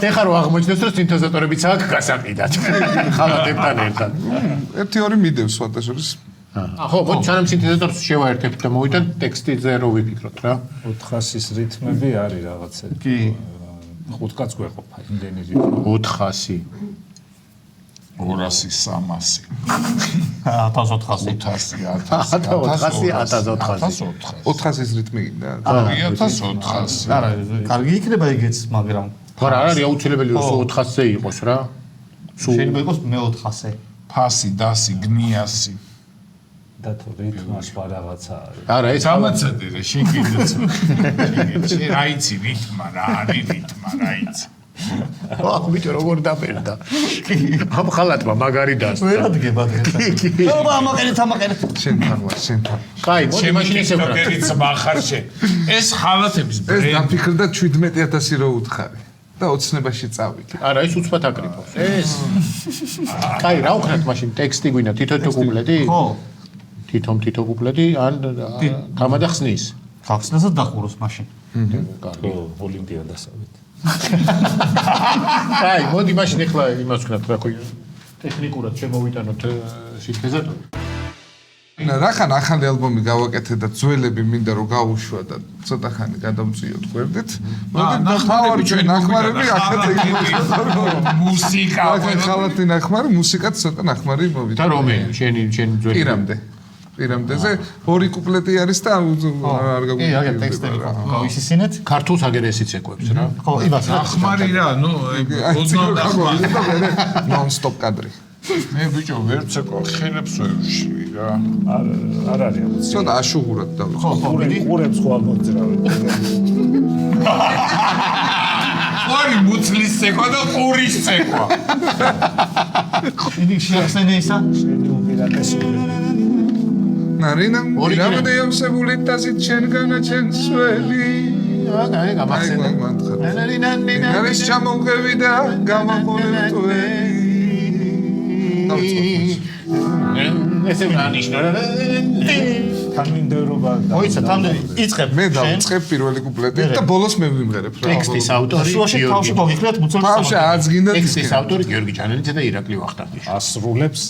ეხლა რო აღმოჩნდეს რომ სინთეზატორებიც აქვს გასაყიდად. ხალხებთან ერთად. ერთი-ორი მიდევს სხვადასხვის. ხო, მოდი სანამ სინთეზატორს შევაერთებთ და მოვიდეთ ტექსტზე რო ვიფიქროთ რა. 400-ის რითმები არის რაღაცები. კი. 5 კაც გვეყოფა იმდენი რითმი. 400 200 300 1400 400-ის რიტმი გინდა. 1400 არა, კარგი იქნება ეგეც, მაგრამ ხო რა არის აუცილებელი რომ 400-ზე იყოს რა. შეიძლება იყოს მე-400-ე. ფასი, დასი, გნიასი. და თუ რითმა სხვა რაღაცა არის. არა ეს სამაცადი რა შენ კიდეც. შენ რაიცი რითმა რა არის რითმა რაიცი. ახ ბიჭო როგორ დაბერდა. ამ ხალათმა მაგარი დასწა. ვერ ადგება დღეს. აბა ამაყენეთ. შენ თან ვარ, შენ თან. კაი, მოდი მაშინ ისე ვარ. ტიკტოკერიც מחარ შენ. ეს ხალათების ეს დაფიქრდა 17000 რო უთხარი. და ოცნებაში წავიდე. არა, ეს უცბად აკრიფოს. ეს. კაი, რა ვქნათ მაშინ ტექსტი გვინდა თითო კუპლეტი? ხო. თითო კუპლეტი ან გამადა ხსნის. გახსნასაც დახუროს მაშინ. კარგი. ოლიმპიადასავით. კაი, მოდი მაშინ ახლა იმას ვქნათ, რა ქვია. ტექნიკურად შემოვიტანოთ სინთეზატორი. რახან ახალი ალბომი გავაკეთე და ძველები მინდა რომ გაუშვა და ცოტა ხანი გადამწიოთ გვერდით. ნახმარები ჩვენ ნახმარები ახლა მუსიკა ხალათი ნახმარი, მუსიკაც ცოტა ნახმარი მოვიდა. და რომელი? შენი ძველი. პირამდეზე ორი კუპლეტი არის და არ კი, აგერ ტექსტები გავისისინეთ. ქართულს აგერ ესიც ეკويبს რა. ხო, იმას ნახმარი რა, ნუ ოდნავ ნახმარი. ნონ-სტოპ კადრი. მე ბიჭო ვერც ეკო ხელებს ვერში რა. არ არის ამას. ცოტა აშუღურად და ხო, ყურებს ხო ამოძრავენ. ორი მუცლის ცეკვა და ყურის ცეკვა. იგი შეახსენე ისა? შენი უპირატესობა. ნარინა რამოდეამსებული დასით შენგანა ჩვენი აი, გამახსენე. არის ჩამოვღები და გამაყოლე ესე ვანიშნო რა. თანმიმდევრობა და მოიცა, თამდე იწყებ. მე დავიწყებ პირველი კუპლეტი და ბოლოს მე ვიმღერებ რა. ტექსტის ავტორი შუაში თავში მოგიხდეთ მუცელი. ბავშვი აზგინდა ტექსტის ავტორი გიორგი ჯანელიძე და ირაკლი ვახტანგიშვილი. ასრულებს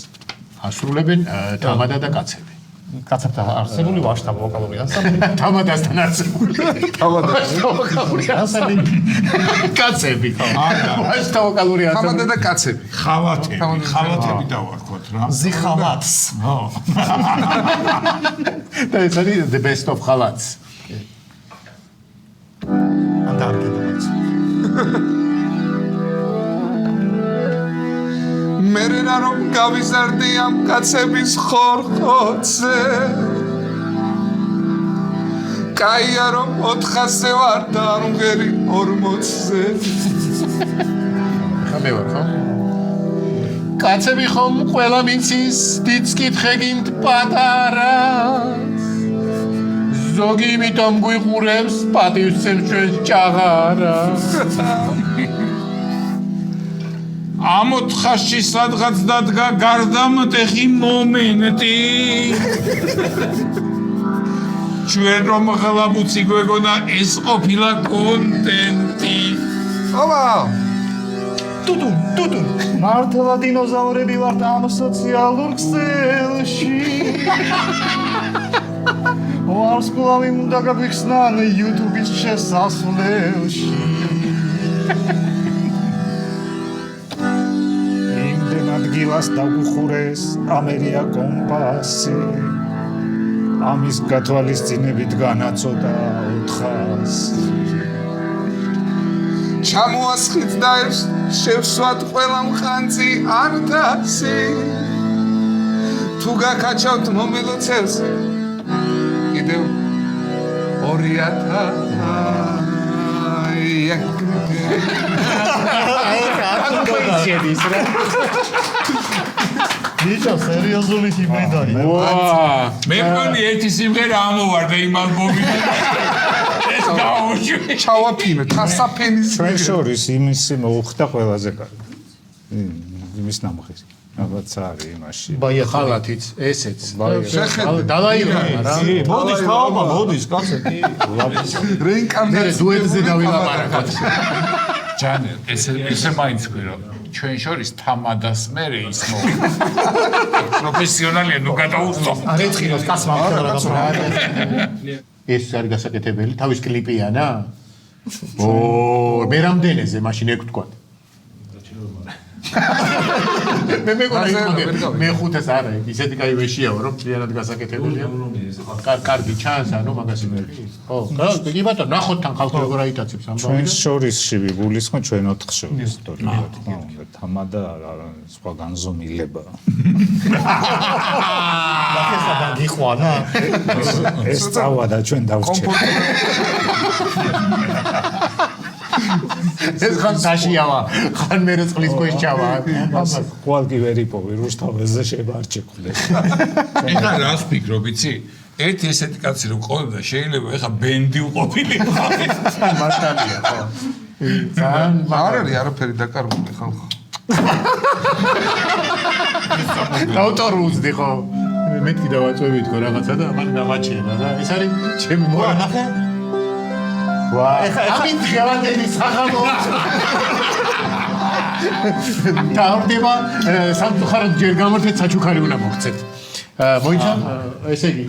ასრულებენ თამადა და კაცები. კაცებთან არსებული ვაშთა ვოკალური ანსამბლი. თამადასთან არსებული. ვაშთა ვოკალური ანსამბლი. კაცები. ვაშთა ვოკალური ანსამბლი. თამადა და კაცები. ხავათები დავარქვათ რა. ზიხალათს. და ეს არის the best of ხალათს. ანდარგიდაც. მერე რომ გავიზარდი ამ კაცების ხორხოზე კაია რომ 400-ზე ვარ და არ მღერი 40-ზე ხამე ვარ ხო? კაცები ხომ ყველა მიცის დიდს კითხე გინდ პატარას ზოგი მითომ გვიყურებს პატივცემს ჩვენს ჭაღარას ამ 400-ში სადღაც დადგა გარდამტეხი მომენტი. ჩვენ რომ ღლაბუცი გვეგონა ეს ყოფილა კონტენტი. აბა ტუტუ. მართლა დინოზავრები ვართ ამ სოციალურ ქსელში. ვარსკვლავი უნდა გაგვიხსნან YouTube-ის შესასვლელში. ადგილას დაგვიხურეს ამერია კომპასი ამის გათვალისწინებით განაცოდა 400 ჩამოასხით და შევსვათ ყველა მხანწი ანდასი თუ გაკაჩავთ მომილოცებს კიდევ 2000 ბიჭო, სერიოზული ჰიბრიდარი. მე მგონი ერთი სიმღერა ამოვარდა იმ ალბომიდან. ეს გაუშვი. ჩავაფინე თასაფენის ჩვენ შორის იმის მოუხდა ყველაზე კარგი იმის ნამხის რაღაც არის იმაში ბაია ხალათიც ესეც შეხედე. დალაირა რა მოდის თაობა, მოდის კაცები. რეინკარნაცია დუეტზე დავილაპარაკოთ ჯანე ესე მაინც ქვირო ჩვენ შორის თამადას მერე ის მო პროფესიონალია ნუ გადაუსწო არ ეწყინოს კაცმა რა ეს არის გასაკეთებელი თავის კლიპიანა ო მე რამდენეზე მაშინ ეგ თქვა მე მეგონა მე ხუთას არა ისეთი кай ვეშიაო რომ ძალიანად გასაკეთებელია კარგი ჩანს ანუ მაგას იმერი ხო კი ბატონო ნახოთ თან ხალხი როგორ აიტაცებს ამბავი ჩვენ შორისში ვიგულისხმოთ ჩვენ 4 შორის ისტორიად ხო თამადა სხვა განზომილება და გიყვანა ეს წავა და ჩვენ დავრჩეთ ეს ხან დაშიავა ხან მე წყლის ქვეშ ჩავა ყველგი ვერ იპოვი რუსთაველზე შევარჩექვლე ეხლა რას ფიქრობ იცი ერთი ესეთი კაცი რომ ყოლდა შეიძლება ეხა ბენდი უყოფილიყო. მართალია ხო. ძალიან არ არის არაფერი დაკარგული ხალხო. დაუტორუზდი ხო. მეთქი დავაწვევი თქო რაღაცა და მან გამაჩერა რა. ეს არის ჩემი მორა ნახე. ვა, ამით ღევანდელი საღამო. დავრდება სამწუხაროდ ჯერ გამორთეთ საჩუქარი უნდა მოგცეთ. მოიცა ესე იგი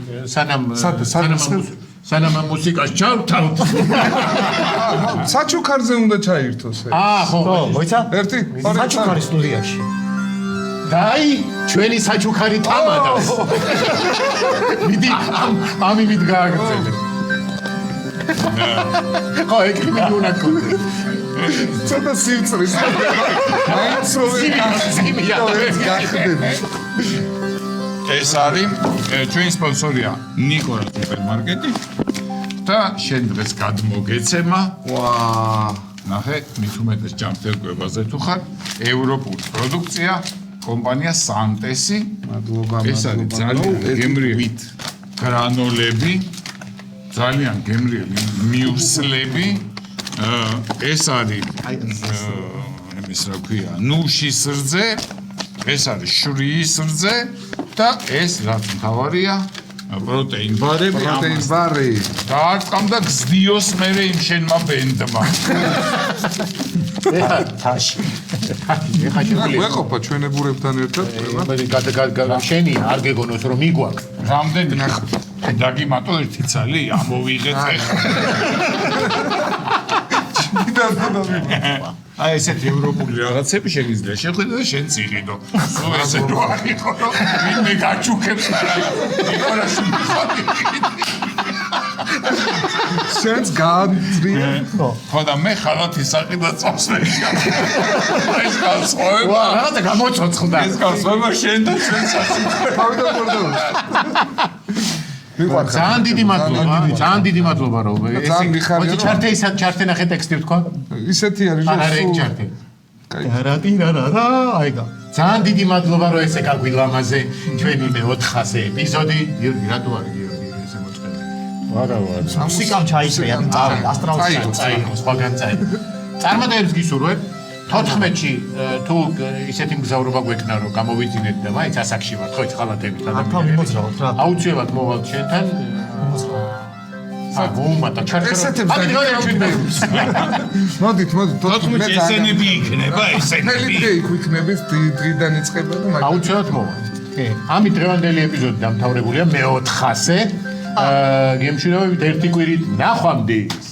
სანამ მუსიკას ჩავთავთ. საჩუქარზე უნდა ჩაირთოს ეს. ხო, მოიცა? ერთი, ორი, საჩუქარი სტუდიაში. დაი ჩვენი საჩუქარი თამადას. მიდი ამივით გააგრძელე. ხო, ეგრე მე უნდა გქონდეს. ცოტა სივწრის. მაინც რომ გახდები. ეს არის ჩვენი სპონსორია ნიკორა სუპერმარკეტი და შენ დღეს გადმოგეცემა. ვა, ნახე, მით უმეტეს ჯანმრთელობაზე თუ ხარ, ევროპული პროდუქცია, კომპანია სანტესი. მადლობა, ეს არის ძალიან გემრიელი გრანოლები, ძალიან გემრიელი მიუსლები. ეს არის იმის რა ქვია, ნუშის რძე, ეს არის შვრიის რძე და ეს რაც მთავარია, პროტეინ ბარები. პროტეინ ბარი. დაარტყამდა გზდიოს მერე იმ შენმა ბენდმა. თაში. ეხა შეგვიძლია გვეყოფა ჩვენებურებთან ერთად. შენი არ გეგონოს რომ მიგვაქვს. რამდენი დაგიმატო ერთი ცალი ამოვიღეთ ეხლა. აი ესეთი ევროპული რაღაცები შეგიძლია შეხვიდე და შენ წიყიდო. სულ ესე რო აღიქო რომ ვინმე გაჩუქებს რა. იკორაში მიხარი. შენს გააძრია. ხო და მე ხალათი საყიდა წავს ვეშა. ეს გასხოვება. ვა, რაღაცა გამოცოცხლდა. ეს გასხოვება შენ და შენ სასუქრე. თავიდან მორდოს. ძალიან დიდი მადლობა რომ ძალიან მიხარია, რომ- ჩარტე ისად ჩარტე ნახე ტექსტი თქვა. ისეთი არის რომ არა ეგ სულ ჩარტე. რატირარარა აიგა. ძალიან დიდი მადლობა რომ ესე გაგვილამაზე ჩვენი მე-400 ეპიზოდი. გიორგი რატო არის გიორგი ესე მოწყება? არა. მუსიკამ ჩაიწრია, ასტრალს წაიღო, სხვაგან წაიღო. წარმატებებს გისურვებ. 14-ში თუ ისეთი მგზავრობა გვექნა რომ გამოვიძინეთ და მაინც ასაკში ვართ, ხო, ხალათებით ადამიანები. მიმოძრაოთ რა. აუცილებლად მოვალ შენთან. მოუმატა ჩარტე. ესეთებს მოდით, თოთმეტი ესენები იქნება, ესენები. დღე იქ ვიქნებით დღიდან იწყება და მაგ აუცილებლად მოვალ. ამით დღევანდელი ეპიზოდი დამთავრებულია მე-400. გემშვიდობებით ერთი კვირით ნახვამდის.